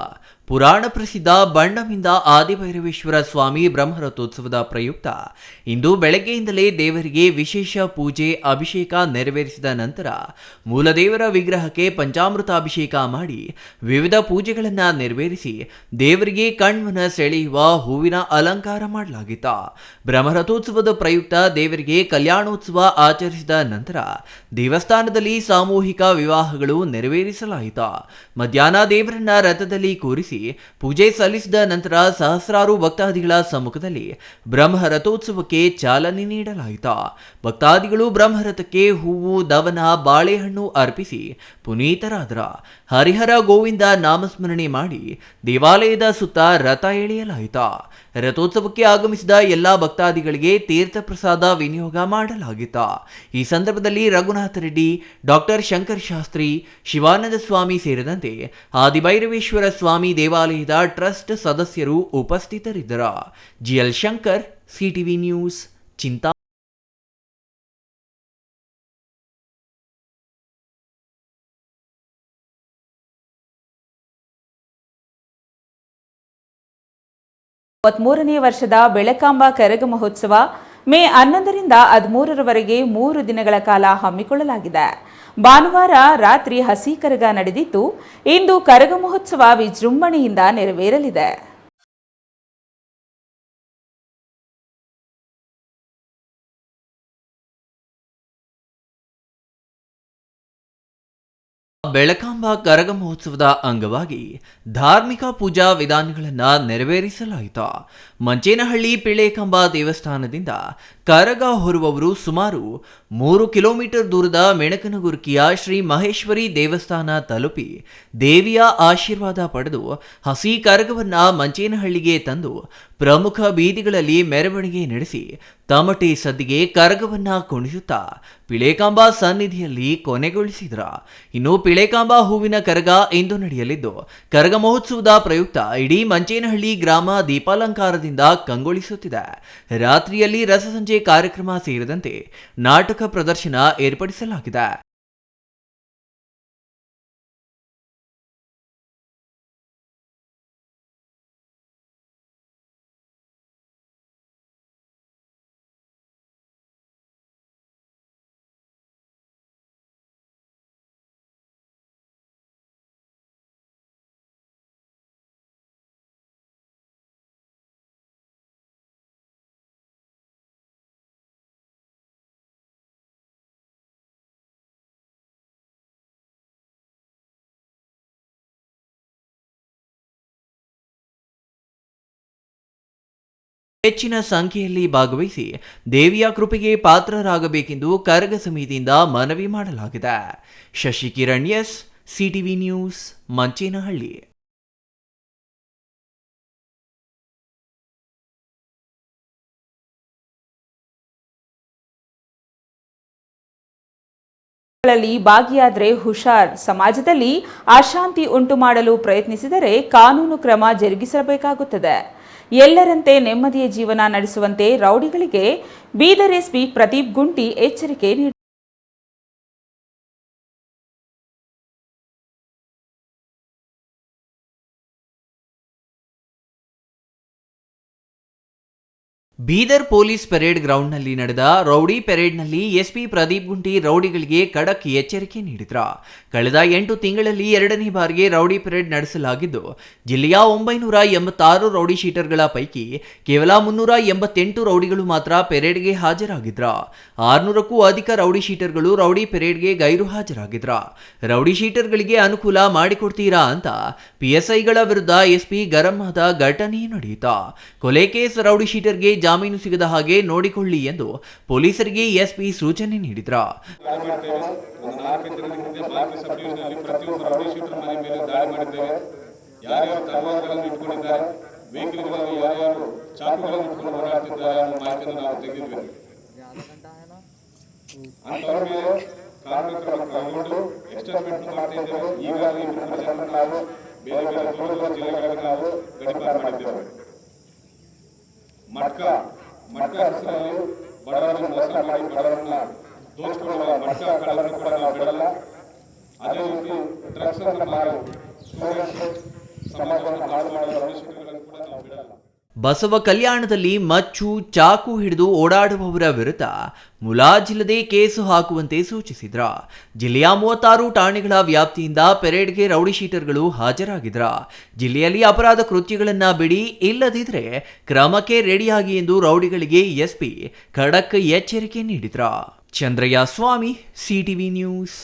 ಪುರಾಣ ಪ್ರಸಿದ್ಧ ಬಂಡಮಿಂದ ಆದಿಭೈರವೇಶ್ವರ ಸ್ವಾಮಿ ಬ್ರಹ್ಮರಥೋತ್ಸವದ ಪ್ರಯುಕ್ತ ಇಂದು ಬೆಳಗ್ಗೆಯಿಂದಲೇ ದೇವರಿಗೆ ವಿಶೇಷ ಪೂಜೆ, ಅಭಿಷೇಕ ನೆರವೇರಿಸಿದ ನಂತರ ಮೂಲದೇವರ ವಿಗ್ರಹಕ್ಕೆ ಪಂಚಾಮೃತಾಭಿಷೇಕ ಮಾಡಿ ವಿವಿಧ ಪೂಜೆಗಳನ್ನು ನೆರವೇರಿಸಿ ದೇವರಿಗೆ ಕಣ್ಮನ ಸೆಳೆಯುವ ಹೂವಿನ ಅಲಂಕಾರ ಮಾಡಲಾಗಿತ್ತು. ಬ್ರಹ್ಮರಥೋತ್ಸವದ ಪ್ರಯುಕ್ತ ದೇವರಿಗೆ ಕಲ್ಯಾಣೋತ್ಸವ ಆಚರಿಸಿದ ನಂತರ ದೇವಸ್ಥಾನದಲ್ಲಿ ಸಾಮೂಹಿಕ ವಿವಾಹಗಳು ನೆರವೇರಿಸಲಾಯಿತು. ಮಧ್ಯಾಹ್ನ ದೇವರನ್ನ ರಥದಲ್ಲಿ ಕೂರಿಸಿ ಅರ್ಪಿಸಿ ಪೂಜೆ ಸಲ್ಲಿಸಿದ ನಂತರ ಸಹಸ್ರಾರು ಭಕ್ತಾದಿಗಳ ಸಮ್ಮುಖದಲ್ಲಿ ಬ್ರಹ್ಮರಥೋತ್ಸವಕ್ಕೆ ಚಾಲನೆ ನೀಡಲಾಯಿತು. ಭಕ್ತಾದಿಗಳು ಬ್ರಹ್ಮರಥಕ್ಕೆ ಹೂವು, ದವನ, ಬಾಳೆಹಣ್ಣು ಅರ್ಪಿಸಿ ಪುನೀತರಾದರ. ಹರಿಹರ ಗೋವಿಂದ ನಾಮಸ್ಮರಣೆ ಮಾಡಿ ದೇವಾಲಯದ ಸುತ್ತ ರಥ ಎಳೆಯಲಾಯಿತು. ರಥೋತ್ಸವಕ್ಕೆ ಆಗಮಿಸಿದ ಎಲ್ಲಾ ಭಕ್ತಾದಿಗಳಿಗೆ ತೀರ್ಥ ಪ್ರಸಾದ ವಿನಿಯೋಗ ಮಾಡಲಾಗಿತ್ತು. ಈ ಸಂದರ್ಭದಲ್ಲಿ ರಘುನಾಥ ರೆಡ್ಡಿ, ಡಾಕ್ಟರ್ ಶಂಕರ್ ಶಾಸ್ತ್ರಿ, ಶಿವಾನಂದ ಸ್ವಾಮಿ ಸೇರಿದಂತೆ ಆದಿಭೈರವೇಶ್ವರ ಸ್ವಾಮಿ ದೇವಾಲಯದ ಟ್ರಸ್ಟ್ ಸದಸ್ಯರು ಉಪಸ್ಥಿತರಿದ್ದರು. GL Shankar, CTV news, Chinta. ಮೂರನೇ ವರ್ಷದ ಬೆಳಕಾಂಬ ಕರಗ ಮಹೋತ್ಸವ ಮೇ 11ರಿಂದ 13ರವರೆಗೆ 3 ದಿನಗಳ ಕಾಲ ಹಮ್ಮಿಕೊಳ್ಳಲಾಗಿದೆ. ಭಾನುವಾರ ರಾತ್ರಿ ಹಸಿ ಕರಗ ನಡೆದಿದ್ದು, ಇಂದು ಕರಗ ಮಹೋತ್ಸವ ವಿಜೃಂಭಣೆಯಿಂದ ನೆರವೇರಲಿದೆ. ಬೆಳಕಾಂಬ ಕರಗ ಮಹೋತ್ಸವದ ಅಂಗವಾಗಿ ಧಾರ್ಮಿಕ ಪೂಜಾ ವಿಧಾನಗಳನ್ನು ನೆರವೇರಿಸಲಾಯಿತು. ಮಂಚೇನಹಳ್ಳಿ ಪಿಳೇಕಂಬ ದೇವಸ್ಥಾನದಿಂದ ಕರಗ ಹೊರುವವರು ಸುಮಾರು 3 ಕಿಲೋಮೀಟರ್ ದೂರದ ಮೆಣಕನಗುರ್ಕಿಯ ಶ್ರೀ ಮಹೇಶ್ವರಿ ದೇವಸ್ಥಾನ ತಲುಪಿ ದೇವಿಯ ಆಶೀರ್ವಾದ ಪಡೆದು ಹಸಿ ಕರಗವನ್ನ ಮಂಚೇನಹಳ್ಳಿಗೆ ತಂದು ಪ್ರಮುಖ ಬೀದಿಗಳಲ್ಲಿ ಮೆರವಣಿಗೆ ನಡೆಸಿ ತಮಟೆ ಸದ್ದಿಗೆ ಕರಗವನ್ನ ಕುಣಿಸುತ್ತಾ ಪಿಳೇಕಾಂಬ ಸನ್ನಿಧಿಯಲ್ಲಿ ಕೊನೆಗೊಳಿಸಿದ್ರ. ಇನ್ನು ಪಿಳೇಕಾಂಬ ಹೂವಿನ ಕರಗ ಇಂದು ನಡೆಯಲಿದ್ದು, ಕರಗ ಮಹೋತ್ಸವದ ಪ್ರಯುಕ್ತ ಇಡೀ ಮಂಚೇನಹಳ್ಳಿ ಗ್ರಾಮ ದೀಪಾಲಂಕಾರದಿಂದ ಕಂಗೊಳಿಸುತ್ತಿದೆ. ರಾತ್ರಿಯಲ್ಲಿ ರಸಸಂಜೆ ಕಾರ್ಯಕ್ರಮ ಸೇರಿದಂತೆ ನಾಟಕ ಪ್ರದರ್ಶನ ಏರ್ಪಡಿಸಲಾಗಿದೆ. ಹೆಚ್ಚಿನ ಸಂಖ್ಯೆಯಲ್ಲಿ ಭಾಗವಹಿಸಿ ದೇವಿಯ ಕೃಪೆಗೆ ಪಾತ್ರರಾಗಬೇಕೆಂದು ಕರಗ ಸಮಿತಿಯಿಂದ ಮನವಿ ಮಾಡಲಾಗಿದೆ. Shashikiran S, CTV news, Manchenahalli. ಭಾಗಿಯಾದರೆ ಹುಷಾರ್. ಸಮಾಜದಲ್ಲಿ ಅಶಾಂತಿ ಉಂಟು ಮಾಡಲು ಪ್ರಯತ್ನಿಸಿದರೆ ಕಾನೂನು ಕ್ರಮ ಜರುಗಿಸಬೇಕಾಗುತ್ತದೆ. ಎಲ್ಲರಂತೆ ನೆಮ್ಮದಿಯ ಜೀವನ ನಡೆಸುವಂತೆ ರೌಡಿಗಳಿಗೆ ಬೀದರ್ ಎಸ್ಪಿ ಪ್ರದೀಪ್ ಗುಂಟಿ ಎಚ್ಚರಿಕೆ ನೀಡಿದ್ದಾರೆ. ಬೀದರ್ ಪೊಲೀಸ್ ಪೆರೇಡ್ ಗ್ರೌಂಡ್ನಲ್ಲಿ ನಡೆದ ರೌಡಿ ಪೆರೇಡ್ನಲ್ಲಿ ಎಸ್ಪಿ ಪ್ರದೀಪ್ ಗುಂಟಿ ರೌಡಿಗಳಿಗೆ ಖಡಕ್ ಎಚ್ಚರಿಕೆ ನೀಡಿದ್ರು. ಕಳೆದ 8 ತಿಂಗಳಲ್ಲಿ 2ನೇ ಬಾರಿಗೆ ರೌಡಿ ಪೆರೇಡ್ ನಡೆಸಲಾಗಿದ್ದು, ಜಿಲ್ಲೆಯ 986 ರೌಡಿ ಶೀಟರ್ಗಳ ಪೈಕಿ ಕೇವಲ 388 ರೌಡಿಗಳು ಮಾತ್ರ ಪೆರೇಡ್ಗೆ ಹಾಜರಾಗಿದ್ರು. 600ಕ್ಕೂ ಅಧಿಕ ರೌಡಿ ಶೀಟರ್ಗಳು ರೌಡಿ ಪೆರೇಡ್ಗೆ ಗೈರು ಹಾಜರಾಗಿದ್ರು. ರೌಡಿ ಶೀಟರ್ಗಳಿಗೆ ಅನುಕೂಲ ಮಾಡಿಕೊಡ್ತೀರಾ ಅಂತ ಪಿಎಸ್ಐಗಳ ವಿರುದ್ಧ ಎಸ್ಪಿ ಗರಂ ಆದ ಘಟನೆ ನಡೆಯಿತು. ಕೊಲೆ ಕೇಸ್ ರೌಡಿ ಶೀಟರ್ಗೆ ಜಾಮೀನು ಸಿಗದ ಹಾಗೆ ನೋಡಿಕೊಳ್ಳಿ ಎಂದು ಪೊಲೀಸರಿಗೆ ಎಸ್ಪಿ ಸೂಚನೆ ನೀಡಿದ್ರು. ಮಟ್ಕ ಹೆಸರಲ್ಲಿ ಬಡವರನ್ನು ಮೋಸ ಮಾಡಿ ಬಡವರನ್ನ ದೋಚಿಕೊಳ್ಳುವ ಮಟ್ಕ ಕಳ್ಳರನ್ನು ಕೂಡ ನಾವು ಬಿಡಲ್ಲ. ಅದೇ ರೀತಿ ಡ್ರಗ್ಸ್ ಅನ್ನು ಮಾರು ಸ್ಟೂಡೆಂಟ್ಸ್ ಸಮಾಜವನ್ನು ಹಾಳು ಮಾಡುವ ರೌಡಿಗಳನ್ನು ಕೂಡ ನಾವು ಬಿಡಲ್ಲ. ಬಸವ ಕಲ್ಯಾಣದಲ್ಲಿ ಮಚ್ಚು, ಚಾಕು ಹಿಡಿದು ಓಡಾಡುವವರ ವಿರುದ್ಧ ಮುಲಾಜಿಲ್ಲದೆ ಕೇಸು ಹಾಕುವಂತೆ ಸೂಚಿಸಿದ್ರ. ಜಿಲ್ಲೆಯ 36 ಠಾಣೆಗಳ ವ್ಯಾಪ್ತಿಯಿಂದ ಪೆರೇಡ್ಗೆ ರೌಡಿ ಶೀಟರ್ಗಳು ಹಾಜರಾಗಿದ್ರ. ಜಿಲ್ಲೆಯಲ್ಲಿ ಅಪರಾಧ ಕೃತ್ಯಗಳನ್ನ ಬಿಡಿ, ಇಲ್ಲದಿದ್ರೆ ಕ್ರಮಕ್ಕೆ ರೆಡಿಯಾಗಿ ಎಂದು ರೌಡಿಗಳಿಗೆ ಎಸ್ಪಿ ಖಡಕ್ ಎಚ್ಚರಿಕೆ ನೀಡಿದ್ರ. ಚಂದ್ರಯ್ಯ ಸ್ವಾಮಿ, ಸಿಟಿವಿ ನ್ಯೂಸ್.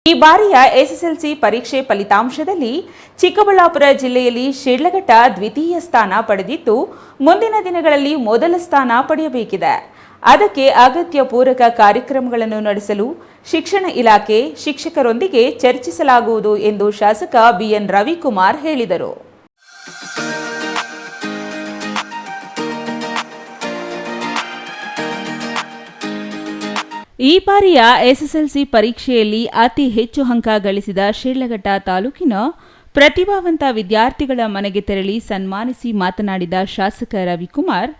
ಈ ಬಾರಿಯ ಎಸ್ಎಸ್ಎಲ್ಸಿ ಪರೀಕ್ಷೆ ಫಲಿತಾಂಶದಲ್ಲಿ ಚಿಕ್ಕಬಳ್ಳಾಪುರ ಜಿಲ್ಲೆಯಲ್ಲಿ ಶಿಡ್ಲಘಟ್ಟ ದ್ವಿತೀಯ ಸ್ಥಾನ ಪಡೆದಿದ್ದು ಮುಂದಿನ ದಿನಗಳಲ್ಲಿ ಮೊದಲ ಸ್ಥಾನ ಪಡೆಯಬೇಕಿದೆ. ಅದಕ್ಕೆ ಅಗತ್ಯ ಪೂರಕ ಕಾರ್ಯಕ್ರಮಗಳನ್ನು ನಡೆಸಲು ಶಿಕ್ಷಣ ಇಲಾಖೆ ಶಿಕ್ಷಕರೊಂದಿಗೆ ಚರ್ಚಿಸಲಾಗುವುದು ಎಂದು ಶಾಸಕ ಬಿಎನ್ ರವಿಕುಮಾರ್ ಹೇಳಿದರು. ಈ ಬಾರಿಯ ಎಸ್ಎಸ್ಎಲ್ಸಿ ಪರೀಕ್ಷೆಯಲ್ಲಿ ಅತಿ ಹೆಚ್ಚು ಅಂಕ ಗಳಿಸಿದ ಶಿಡ್ಲಘಟ್ಟ ತಾಲೂಕಿನ ಪ್ರತಿಭಾವಂತ ವಿದ್ಯಾರ್ಥಿಗಳ ಮನೆಗೆ ತೆರಳಿ ಸನ್ಮಾನಿಸಿ ಮಾತನಾಡಿದ ಶಾಸಕ ರವಿಕುಮಾರ್,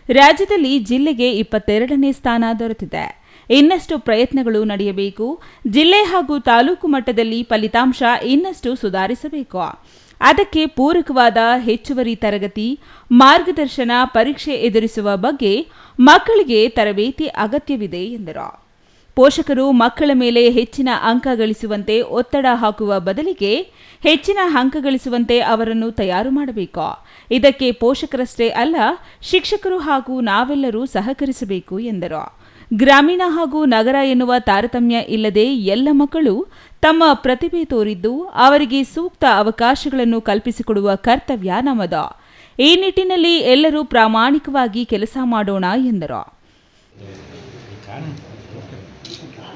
ರಾಜ್ಯದಲ್ಲಿ ಜಿಲ್ಲೆಗೆ 22ನೇ ಸ್ಥಾನ ದೊರೆತಿದೆ. ಇನ್ನಷ್ಟು ಪ್ರಯತ್ನಗಳು ನಡೆಯಬೇಕು. ಜಿಲ್ಲೆ ಹಾಗೂ ತಾಲೂಕು ಮಟ್ಟದಲ್ಲಿ ಫಲಿತಾಂಶ ಇನ್ನಷ್ಟು ಸುಧಾರಿಸಬೇಕು. ಅದಕ್ಕೆ ಪೂರಕವಾದ ಹೆಚ್ಚುವರಿ ತರಗತಿ, ಮಾರ್ಗದರ್ಶನ, ಪರೀಕ್ಷೆ ಎದುರಿಸುವ ಬಗ್ಗೆ ಮಕ್ಕಳಿಗೆ ತರಬೇತಿ ಅಗತ್ಯವಿದೆ ಎಂದರು. ಪೋಷಕರು ಮಕ್ಕಳ ಮೇಲೆ ಹೆಚ್ಚಿನ ಅಂಕ ಗಳಿಸುವಂತೆ ಒತ್ತಡ ಹಾಕುವ ಬದಲಿಗೆ ಹೆಚ್ಚಿನ ಅಂಕ ಗಳಿಸುವಂತೆ ಅವರನ್ನು ತಯಾರು ಮಾಡಬೇಕು. ಇದಕ್ಕೆ ಪೋಷಕರಷ್ಟೇ ಅಲ್ಲ, ಶಿಕ್ಷಕರು ಹಾಗೂ ನಾವೆಲ್ಲರೂ ಸಹಕರಿಸಬೇಕು ಎಂದರು. ಗ್ರಾಮೀಣ ಹಾಗೂ ನಗರ ಎನ್ನುವ ತಾರತಮ್ಯ ಇಲ್ಲದೆ ಎಲ್ಲ ಮಕ್ಕಳು ತಮ್ಮ ಪ್ರತಿಭೆ ತೋರಿದ್ದು ಅವರಿಗೆ ಸೂಕ್ತ ಅವಕಾಶಗಳನ್ನು ಕಲ್ಪಿಸಿಕೊಡುವ ಕರ್ತವ್ಯ ನಮ್ಮದು. ಈ ನಿಟ್ಟಿನಲ್ಲಿ ಎಲ್ಲರೂ ಪ್ರಾಮಾಣಿಕವಾಗಿ ಕೆಲಸ ಮಾಡೋಣ ಎಂದರು.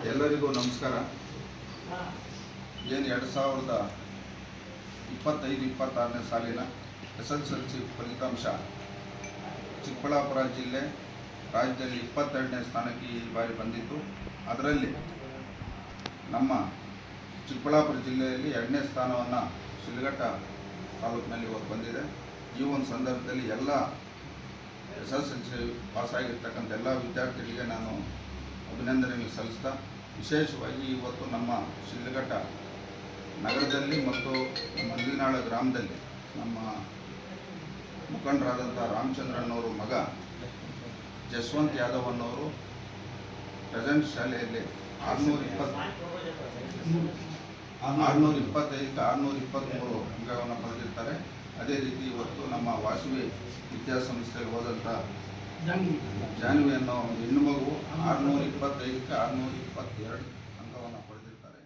ಎಲ್ಲರಿಗೂ ನಮಸ್ಕಾರ. ಏನು 2025-26ನೇ ಸಾಲಿನ SSLC ಫಲಿತಾಂಶ ಚಿಕ್ಕಬಳ್ಳಾಪುರ ಜಿಲ್ಲೆ ರಾಜ್ಯದಲ್ಲಿ 22ನೇ ಸ್ಥಾನಕ್ಕೆ ಈ ಬಾರಿ ಬಂದಿತ್ತು. ಅದರಲ್ಲಿ ನಮ್ಮ ಚಿಕ್ಕಬಳ್ಳಾಪುರ ಜಿಲ್ಲೆಯಲ್ಲಿ 2ನೇ ಸ್ಥಾನವನ್ನು ಶಿಡ್ಲಘಟ್ಟ ತಾಲೂಕಿನಲ್ಲಿ ಇವತ್ತು ಬಂದಿದೆ. ಈ ಒಂದು ಸಂದರ್ಭದಲ್ಲಿ ಎಲ್ಲ SSLC ಪಾಸಾಗಿರ್ತಕ್ಕಂಥ ಎಲ್ಲ ವಿದ್ಯಾರ್ಥಿಗಳಿಗೆ ನಾನು ಅಭಿನಂದನೆಗಳು ಸಲ್ಲಿಸ್ತಾ, ವಿಶೇಷವಾಗಿ ಇವತ್ತು ನಮ್ಮ ಶಿಡ್ಲಘಟ್ಟ ನಗರದಲ್ಲಿ ಮತ್ತು ನಮ್ಮ ಹಳ್ಳಿನಾಳ ಗ್ರಾಮದಲ್ಲಿ ನಮ್ಮ ಮುಖಂಡರಾದಂಥ ರಾಮಚಂದ್ರಣ್ಣವರು ಮಗ ಜಸ್ವಂತ್ ಯಾದವ್ ಅನ್ನೋರು ಪ್ರೆಸೆಂಟ್ ಶಾಲೆಯಲ್ಲಿ 625ಕ್ಕೆ 623 ಅಂಕವನ್ನು ಪಡೆದಿರ್ತಾರೆ. ಅದೇ ರೀತಿ ಇವತ್ತು ನಮ್ಮ ವಾಸವಿ ವಿದ್ಯಾಸಂಸ್ಥೆಯಲ್ಲಿ ಹೋದಂಥ ಜಾನ್ವಿ ಅನ್ನೋ ಹೆಣ್ಣು ಮಗು 625ಕ್ಕೆ 622 ಅಂಕವನ್ನು ಪಡೆದಿರ್ತಾರೆ.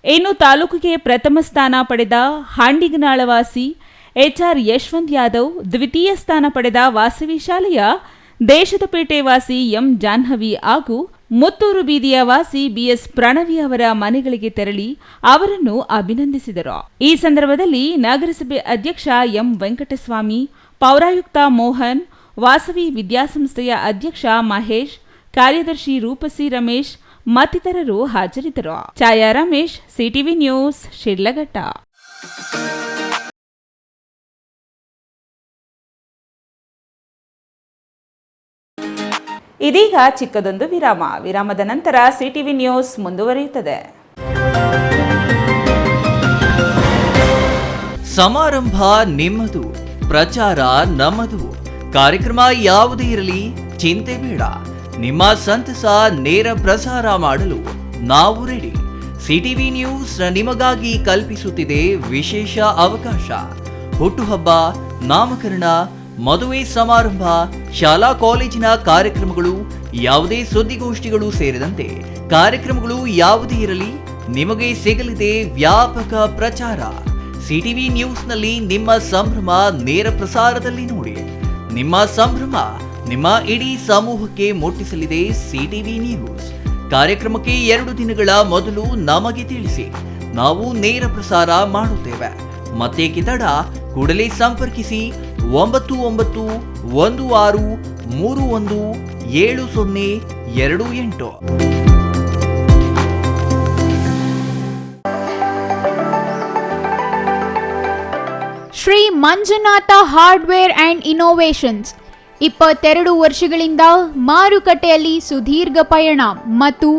ಇನ್ನು ತಾಲೂಕಿಗೆ ಪ್ರಥಮ ಸ್ಥಾನ ಪಡೆದ ಹಾಂಡಿಗನಾಳವಾಸಿ ಎಚ್ಆರ್ ಯಶವಂತ್ ಯಾದವ್, ದ್ವಿತೀಯ ಸ್ಥಾನ ಪಡೆದ ವಾಸವಿ ಶಾಲೆಯ ದೇಶದಪೇಟೆ ವಾಸಿ ಎಂ ಜಾಹ್ನವಿ ಹಾಗೂ ಮುತ್ತೂರು ಬೀದಿಯ ವಾಸಿ ಬಿಎಸ್ ಪ್ರಣವಿ ಅವರ ಮನೆಗಳಿಗೆ ತೆರಳಿ ಅವರನ್ನು ಅಭಿನಂದಿಸಿದರು. ಈ ಸಂದರ್ಭದಲ್ಲಿ ನಗರಸಭೆ ಅಧ್ಯಕ್ಷ ಎಂ ವೆಂಕಟಸ್ವಾಮಿ, ಪೌರಾಯುಕ್ತ ಮೋಹನ್, ವಾಸವಿ ವಿದ್ಯಾಸಂಸ್ಥೆಯ ಅಧ್ಯಕ್ಷ ಮಹೇಶ್, ಕಾರ್ಯದರ್ಶಿ ರೂಪಸಿ ರಮೇಶ್ ಮತ್ತಿತರರು ಹಾಜರಿದ್ದರು. ಛಾಯಾ ರಮೇಶ್, ಸಿಟಿವಿ ನ್ಯೂಸ್, ಶಿಡ್ಲಘಟ್ಟ. ಇದೀಗ ಚಿಕ್ಕದೊಂದು ವಿರಾಮ. ವಿರಾಮದ ನಂತರ ಸಿಟಿವಿ ನ್ಯೂಸ್ ಮುಂದುವರಿಯುತ್ತದೆ. ಸಮಾರಂಭ ನಿಮ್ಮದು, ಪ್ರಚಾರ ನಮ್ಮದು. ಕಾರ್ಯಕ್ರಮ ಯಾವುದೇ ಇರಲಿ ಚಿಂತೆ ಬೇಡ. ನಿಮ್ಮ ಸಂತಸ ನೇರ ಪ್ರಸಾರ ಮಾಡಲು ನಾವು ರೆಡಿ. ಸಿಟಿವಿ ನ್ಯೂಸ್ ನಿಮಗಾಗಿ ಕಲ್ಪಿಸುತ್ತಿದೆ ವಿಶೇಷ ಅವಕಾಶ. ಹುಟ್ಟುಹಬ್ಬ, ನಾಮಕರಣ, ಮದುವೆ ಸಮಾರಂಭ, ಶಾಲಾ ಕಾಲೇಜಿನ ಕಾರ್ಯಕ್ರಮಗಳು, ಯಾವುದೇ ಸುದ್ದಿಗೋಷ್ಠಿಗಳು ಸೇರಿದಂತೆ ಕಾರ್ಯಕ್ರಮಗಳು ಯಾವುದೇ ಇರಲಿ ನಿಮಗೆ ಸಿಗಲಿದೆ ವ್ಯಾಪಕ ಪ್ರಚಾರ. ಸಿಟಿವಿ ನ್ಯೂಸ್ನಲ್ಲಿ ನಿಮ್ಮ ಸಂಭ್ರಮ ನೇರ ಪ್ರಸಾರದಲ್ಲಿ ನೋಡಿ. ನಿಮ್ಮ ಸಂಭ್ರಮ ನಿಮ್ಮ ಇಡೀ ಸಮೂಹಕ್ಕೆ ಮುಟ್ಟಿಸಲಿದೆ ಸಿಟಿವಿ ನ್ಯೂಸ್. ಕಾರ್ಯಕ್ರಮಕ್ಕೆ 2 ದಿನಗಳ ಮೊದಲು ನಮಗೆ ತಿಳಿಸಿ, ನಾವು ನೇರ ಪ್ರಸಾರ ಮಾಡುತ್ತೇವೆ. ಮತ್ತೇಕೆ ತಡ, ಕೂಡಲೇ ಸಂಪರ್ಕಿಸಿ 9916317028. Shri Manjunatha hardware and innovations 22 ವರ್ಷಗಳಿಂದ ಮಾರುಕಟ್ಟೆಯಲ್ಲಿ ಸುದೀರ್ಘ ಪಯಣ ಮತ್ತು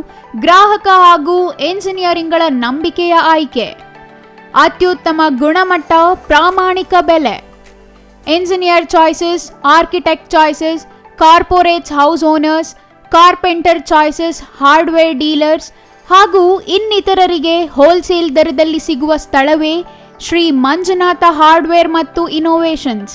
ಗ್ರಾಹಕ ಹಾಗೂ ಎಂಜಿನಿಯರಿಂಗ್ಗಳ ನಂಬಿಕೆಯ ಆಯ್ಕೆ. ಅತ್ಯುತ್ತಮ ಗುಣಮಟ್ಟ, ಪ್ರಾಮಾಣಿಕ ಬೆಲೆ. Engineer choices, architect choices, corporates, house owners, carpenter choices, hardware dealers ಹಾಗೂ ಇನ್ನಿತರರಿಗೆ ಹೋಲ್ಸೇಲ್ ದರದಲ್ಲಿ ಸಿಗುವ ಸ್ಥಳವೇ ಶ್ರೀ ಮಂಜುನಾಥ ಹಾರ್ಡ್ವೇರ್ ಮತ್ತು ಇನ್ನೋವೇಷನ್ಸ್.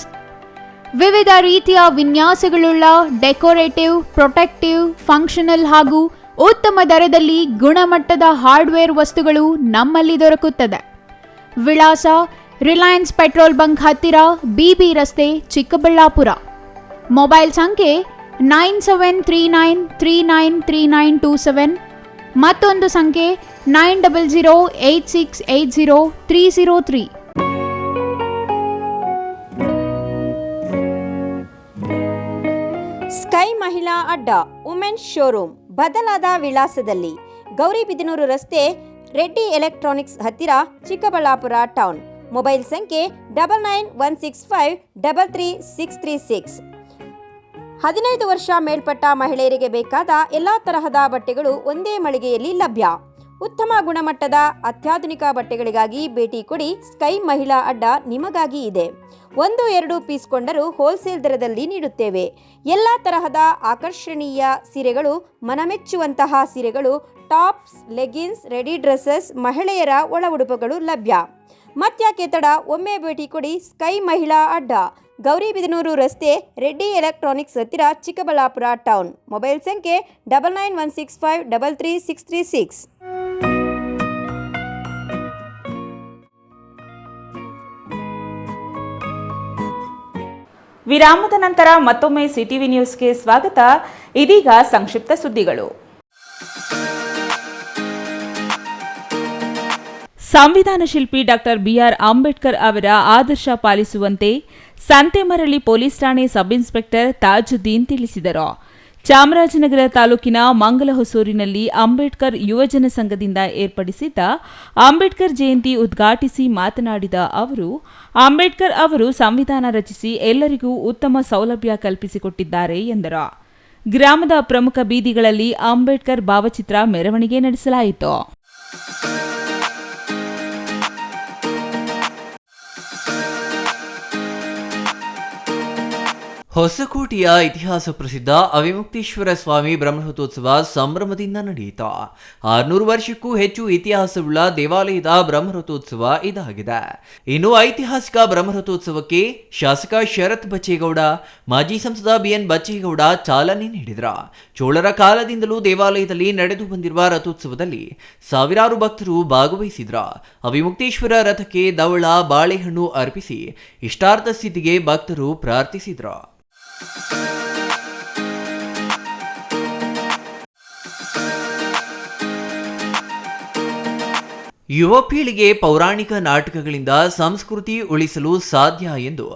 ವಿವಿಧ ರೀತಿಯ ವಿನ್ಯಾಸಗಳುಳ್ಳ ಡೆಕೋರೇಟಿವ್, ಪ್ರೊಟೆಕ್ಟಿವ್, ಫಂಕ್ಷನಲ್ ಹಾಗೂ ಉತ್ತಮ ದರದಲ್ಲಿ ಗುಣಮಟ್ಟದ ಹಾರ್ಡ್ವೇರ್ ವಸ್ತುಗಳು ನಮ್ಮಲ್ಲಿ ದೊರಕುತ್ತದೆ. ವಿಳಾಸ ರಿಲಯನ್ಸ್ ಪೆಟ್ರೋಲ್ ಬಂಕ್ ಹತ್ತಿರ, ಬಿಬಿ ರಸ್ತೆ, ಚಿಕ್ಕಬಳ್ಳಾಪುರ. ಮೊಬೈಲ್ ಸಂಖ್ಯೆ 9739393927, ಮತ್ತೊಂದು ಸಂಖ್ಯೆ 9008680303. ಸ್ಕೈ ಮಹಿಳಾ ಅಡ್ಡ ವುಮೆನ್ಸ್ ಶೋರೂಮ್ ಬದಲಾದ ವಿಳಾಸದಲ್ಲಿ, ಗೌರಿಬಿದನೂರು ರಸ್ತೆ, ರೆಡ್ಡಿ ಎಲೆಕ್ಟ್ರಾನಿಕ್ಸ್ ಹತ್ತಿರ, ಚಿಕ್ಕಬಳ್ಳಾಪುರ ಟೌನ್. ಮೊಬೈಲ್ ಸಂಖ್ಯೆ 9916533636. 15 ವರ್ಷ ಮೇಲ್ಪಟ್ಟ ಮಹಿಳೆಯರಿಗೆ ಬೇಕಾದ ಎಲ್ಲ ತರಹದ ಬಟ್ಟೆಗಳು ಒಂದೇ ಮಳಿಗೆಯಲ್ಲಿ ಲಭ್ಯ. ಉತ್ತಮ ಗುಣಮಟ್ಟದ ಅತ್ಯಾಧುನಿಕ ಬಟ್ಟೆಗಳಿಗಾಗಿ ಭೇಟಿ ಕೊಡಿ. ಸ್ಕೈ ಮಹಿಳಾ ಅಡ್ಡ ನಿಮಗಾಗಿ ಇದೆ. 1-2 ಪೀಸ್ ಕೊಂಡರೂ ಹೋಲ್ಸೇಲ್ ದರದಲ್ಲಿ ನೀಡುತ್ತೇವೆ. ಎಲ್ಲ ತರಹದ ಆಕರ್ಷಣೀಯ ಸೀರೆಗಳು, ಮನಮೆಚ್ಚುವಂತಹ ಸೀರೆಗಳು, ಟಾಪ್ಸ್, ಲೆಗಿನ್ಸ್, ರೆಡಿ ಡ್ರೆಸ್ಸಸ್, ಮಹಿಳೆಯರ ಒಳ ಉಡುಪುಗಳು ಲಭ್ಯ. ಮತ್ತ್ಯಾಕೆ ತಡ, ಒಮ್ಮೆ ಭೇಟಿ ಕೊಡಿ. ಸ್ಕೈ ಮಹಿಳಾ ಅಡ್ಡ, ಗೌರಿಬಿದನೂರು ರಸ್ತೆ, ರೆಡ್ಡಿ ಎಲೆಕ್ಟ್ರಾನಿಕ್ಸ್ ಹತ್ತಿರ, ಚಿಕ್ಕಬಳ್ಳಾಪುರ ಟೌನ್. ಮೊಬೈಲ್ ಸಂಖ್ಯೆ 9916533636. ವಿರಾಮದ ನಂತರ ಮತ್ತೊಮ್ಮೆ ಸಿಟಿವಿ ನ್ಯೂಸ್ಗೆ ಸ್ವಾಗತ. ಇದೀಗ ಸಂಕ್ಷಿಪ್ತ ಸುದ್ದಿಗಳು. ಸಂವಿಧಾನ ಶಿಲ್ಪಿ ಡಾಕ್ಟರ್ ಬಿಆರ್ ಅಂಬೇಡ್ಕರ್ ಅವರ ಆದರ್ಶ ಪಾಲಿಸುವಂತೆ ಸಂತೆಮರಳಿ ಪೊಲೀಸ್ ಠಾಣೆ ಸಬ್ ಇನ್ಸ್ಪೆಕ್ಟರ್ ತಾಜುದ್ದೀನ್ ತಿಳಿಸಿದರು. ಚಾಮರಾಜನಗರ ತಾಲೂಕಿನ ಮಂಗಲಹೊಸೂರಿನಲ್ಲಿ ಅಂಬೇಡ್ಕರ್ ಯುವಜನ ಸಂಘದಿಂದ ಏರ್ಪಡಿಸಿದ್ದ ಅಂಬೇಡ್ಕರ್ ಜಯಂತಿ ಉದ್ಘಾಟಿಸಿ ಮಾತನಾಡಿದ ಅವರು, ಅಂಬೇಡ್ಕರ್ ಅವರು ಸಂವಿಧಾನ ರಚಿಸಿ ಎಲ್ಲರಿಗೂ ಉತ್ತಮ ಸೌಲಭ್ಯ ಕಲ್ಪಿಸಿಕೊಟ್ಟಿದ್ದಾರೆ ಎಂದರು. ಗ್ರಾಮದ ಪ್ರಮುಖ ಬೀದಿಗಳಲ್ಲಿ ಅಂಬೇಡ್ಕರ್ ಭಾವಚಿತ್ರ ಮೆರವಣಿಗೆ ನಡೆಸಲಾಯಿತು. ಹೊಸಕೋಟೆಯ ಇತಿಹಾಸ ಪ್ರಸಿದ್ಧ ಅವಿಮುಕ್ತೇಶ್ವರ ಸ್ವಾಮಿ ಬ್ರಹ್ಮರಥೋತ್ಸವ ಸಂಭ್ರಮದಿಂದ ನಡೆಯಿತು. 600 ವರ್ಷಕ್ಕೂ ಹೆಚ್ಚು ಇತಿಹಾಸವುಳ್ಳ ದೇವಾಲಯದ ಬ್ರಹ್ಮರಥೋತ್ಸವ ಇದಾಗಿದೆ. ಇನ್ನು ಐತಿಹಾಸಿಕ ಬ್ರಹ್ಮರಥೋತ್ಸವಕ್ಕೆ ಶಾಸಕ ಶರತ್ ಬಚ್ಚೇಗೌಡ, ಮಾಜಿ ಸಂಸದ ಬಿಎನ್ ಬಚ್ಚೇಗೌಡ ಚಾಲನೆ ನೀಡಿದರು. ಚೋಳರ ಕಾಲದಿಂದಲೂ ದೇವಾಲಯದಲ್ಲಿ ನಡೆದು ಬಂದಿರುವ ರಥೋತ್ಸವದಲ್ಲಿ ಸಾವಿರಾರು ಭಕ್ತರು ಭಾಗವಹಿಸಿದ್ರು. ಅವಿಮುಕ್ತೇಶ್ವರ ರಥಕ್ಕೆ ದವಳ, ಬಾಳೆಹಣ್ಣು ಅರ್ಪಿಸಿ ಇಷ್ಟಾರ್ಥ ಸ್ಥಿತಿಗೆ ಭಕ್ತರು ಪ್ರಾರ್ಥಿಸಿದ್ರು. ಯುವ ಪೀಳಿಗೆ ಪೌರಾಣಿಕ ನಾಟಕಗಳಿಂದ ಸಂಸ್ಕೃತಿ ಉಳಿಸಲು ಸಾಧ್ಯ ಎಂದು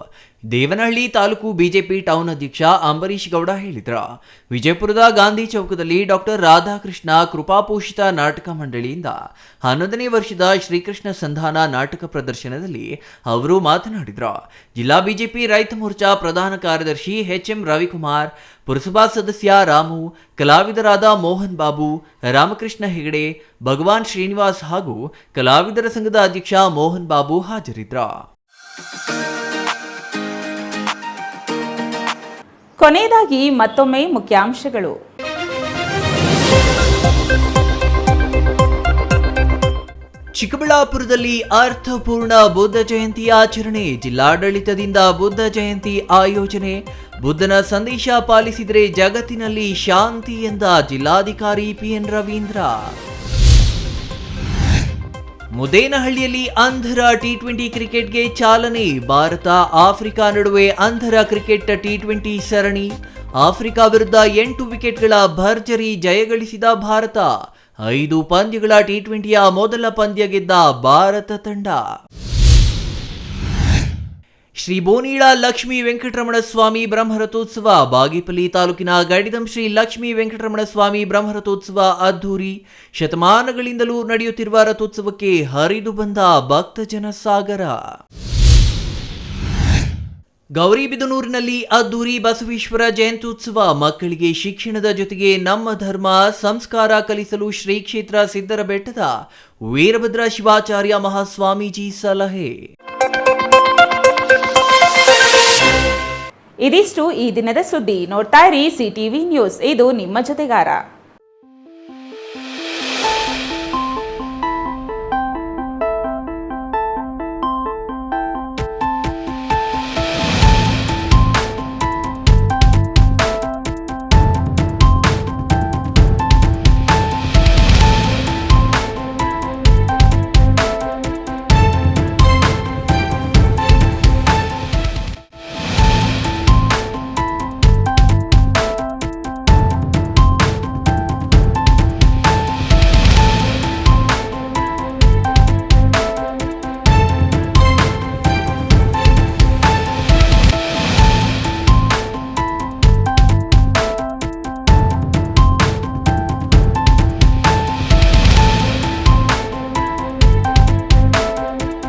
ದೇವನಹಳ್ಳಿ ತಾಲೂಕು ಬಿಜೆಪಿ ಟೌನ್ ಅಧ್ಯಕ್ಷ ಅಂಬರೀಶ್ ಗೌಡ ಹೇಳಿದರು. ವಿಜಯಪುರದ ಗಾಂಧಿ ಚೌಕದಲ್ಲಿ ಡಾಕ್ಟರ್ ರಾಧಾಕೃಷ್ಣ ಕೃಪಾಪೋಷಿತ ನಾಟಕ ಮಂಡಳಿಯಿಂದ 11ನೇ ವರ್ಷದ ಶ್ರೀಕೃಷ್ಣ ಸಂಧಾನ ನಾಟಕ ಪ್ರದರ್ಶನದಲ್ಲಿ ಅವರು ಮಾತನಾಡಿದರು. ಜಿಲ್ಲಾ ಬಿಜೆಪಿ ರೈತ ಮೋರ್ಚಾ ಪ್ರಧಾನ ಕಾರ್ಯದರ್ಶಿ ಎಚ್ಎಂ ರವಿಕುಮಾರ್, ಪುರಸಭಾ ಸದಸ್ಯ ರಾಮು, ಕಲಾವಿದರಾದ ಮೋಹನ್ ಬಾಬು, ರಾಮಕೃಷ್ಣ ಹೆಗಡೆ, ಭಗವಾನ್ ಶ್ರೀನಿವಾಸ್ ಹಾಗೂ ಕಲಾವಿದರ ಸಂಘದ ಅಧ್ಯಕ್ಷ ಮೋಹನ್ ಬಾಬು ಹಾಜರಿದ್ದರು. ಕೊನೆಯದಾಗಿ ಮತ್ತೊಮ್ಮೆ ಮುಖ್ಯಾಂಶಗಳು. ಚಿಕ್ಕಬಳ್ಳಾಪುರದಲ್ಲಿ ಅರ್ಥಪೂರ್ಣ ಬುದ್ಧ ಜಯಂತಿ ಆಚರಣೆ, ಜಿಲ್ಲಾಡಳಿತದಿಂದ ಬುದ್ಧ ಜಯಂತಿ ಆಯೋಜನೆ. ಬುದ್ಧನ ಸಂದೇಶ ಪಾಲಿಸಿದರೆ ಜಗತ್ತಿನಲ್ಲಿ ಶಾಂತಿ ಎಂದ ಜಿಲ್ಲಾಧಿಕಾರಿ ಪಿಎನ್ ರವೀಂದ್ರ. ಮುದೇನಹಳ್ಳಿಯಲ್ಲಿ ಅಂಧರ ಟಿ20 ಕ್ರಿಕೆಟ್ಗೆ ಚಾಲನೆ. ಭಾರತ ಆಫ್ರಿಕಾ ನಡುವೆ ಅಂಧರ ಕ್ರಿಕೆಟ್ ಟಿ20 ಸರಣಿ. ಆಫ್ರಿಕಾ ವಿರುದ್ಧ 8 ವಿಕೆಟ್ಗಳ ಭರ್ಜರಿ ಜಯಗಳಿಸಿದ ಭಾರತ. 5 ಪಂದ್ಯಗಳ ಟಿ20ಯ ಮೊದಲ ಪಂದ್ಯ ಗೆದ್ದ ಭಾರತ ತಂಡ. ಶ್ರೀ ಬೋನೀಳ ಲಕ್ಷ್ಮೀ ವೆಂಕಟರಮಣ ಸ್ವಾಮಿ ಬ್ರಹ್ಮರಥೋತ್ಸವ. ಬಾಗೇಪಲ್ಲಿ ತಾಲೂಕಿನ ಗಡಿದಂ ಶ್ರೀ ಲಕ್ಷ್ಮೀ ವೆಂಕಟರಮಣ ಸ್ವಾಮಿ ಬ್ರಹ್ಮರಥೋತ್ಸವ ಅದ್ದೂರಿ. ಶತಮಾನಗಳಿಂದಲೂ ನಡೆಯುತ್ತಿರುವ ರಥೋತ್ಸವಕ್ಕೆ ಹರಿದು ಬಂದ ಭಕ್ತಜನ ಸಾಗರ. ಗೌರಿಬಿದನೂರಿನಲ್ಲಿ ಅದ್ದೂರಿ ಬಸವೇಶ್ವರ ಜಯಂತ್ಯುತ್ಸವ. ಮಕ್ಕಳಿಗೆ ಶಿಕ್ಷಣದ ಜೊತೆಗೆ ನಮ್ಮ ಧರ್ಮ ಸಂಸ್ಕಾರ ಕಲಿಸಲು ಶ್ರೀ ಕ್ಷೇತ್ರ ಸಿದ್ದರಬೆಟ್ಟದ ವೀರಭದ್ರ ಶಿವಾಚಾರ್ಯ ಮಹಾಸ್ವಾಮೀಜಿ ಸಲಹೆ. ಇದಿಷ್ಟು ಈ ದಿನದ ಸುದ್ದಿ. ನೋಡ್ತಾ ಇರಿ ಸಿಟಿವಿ ನ್ಯೂಸ್, ಇದು ನಿಮ್ಮ ಜೊತೆಗಾರ.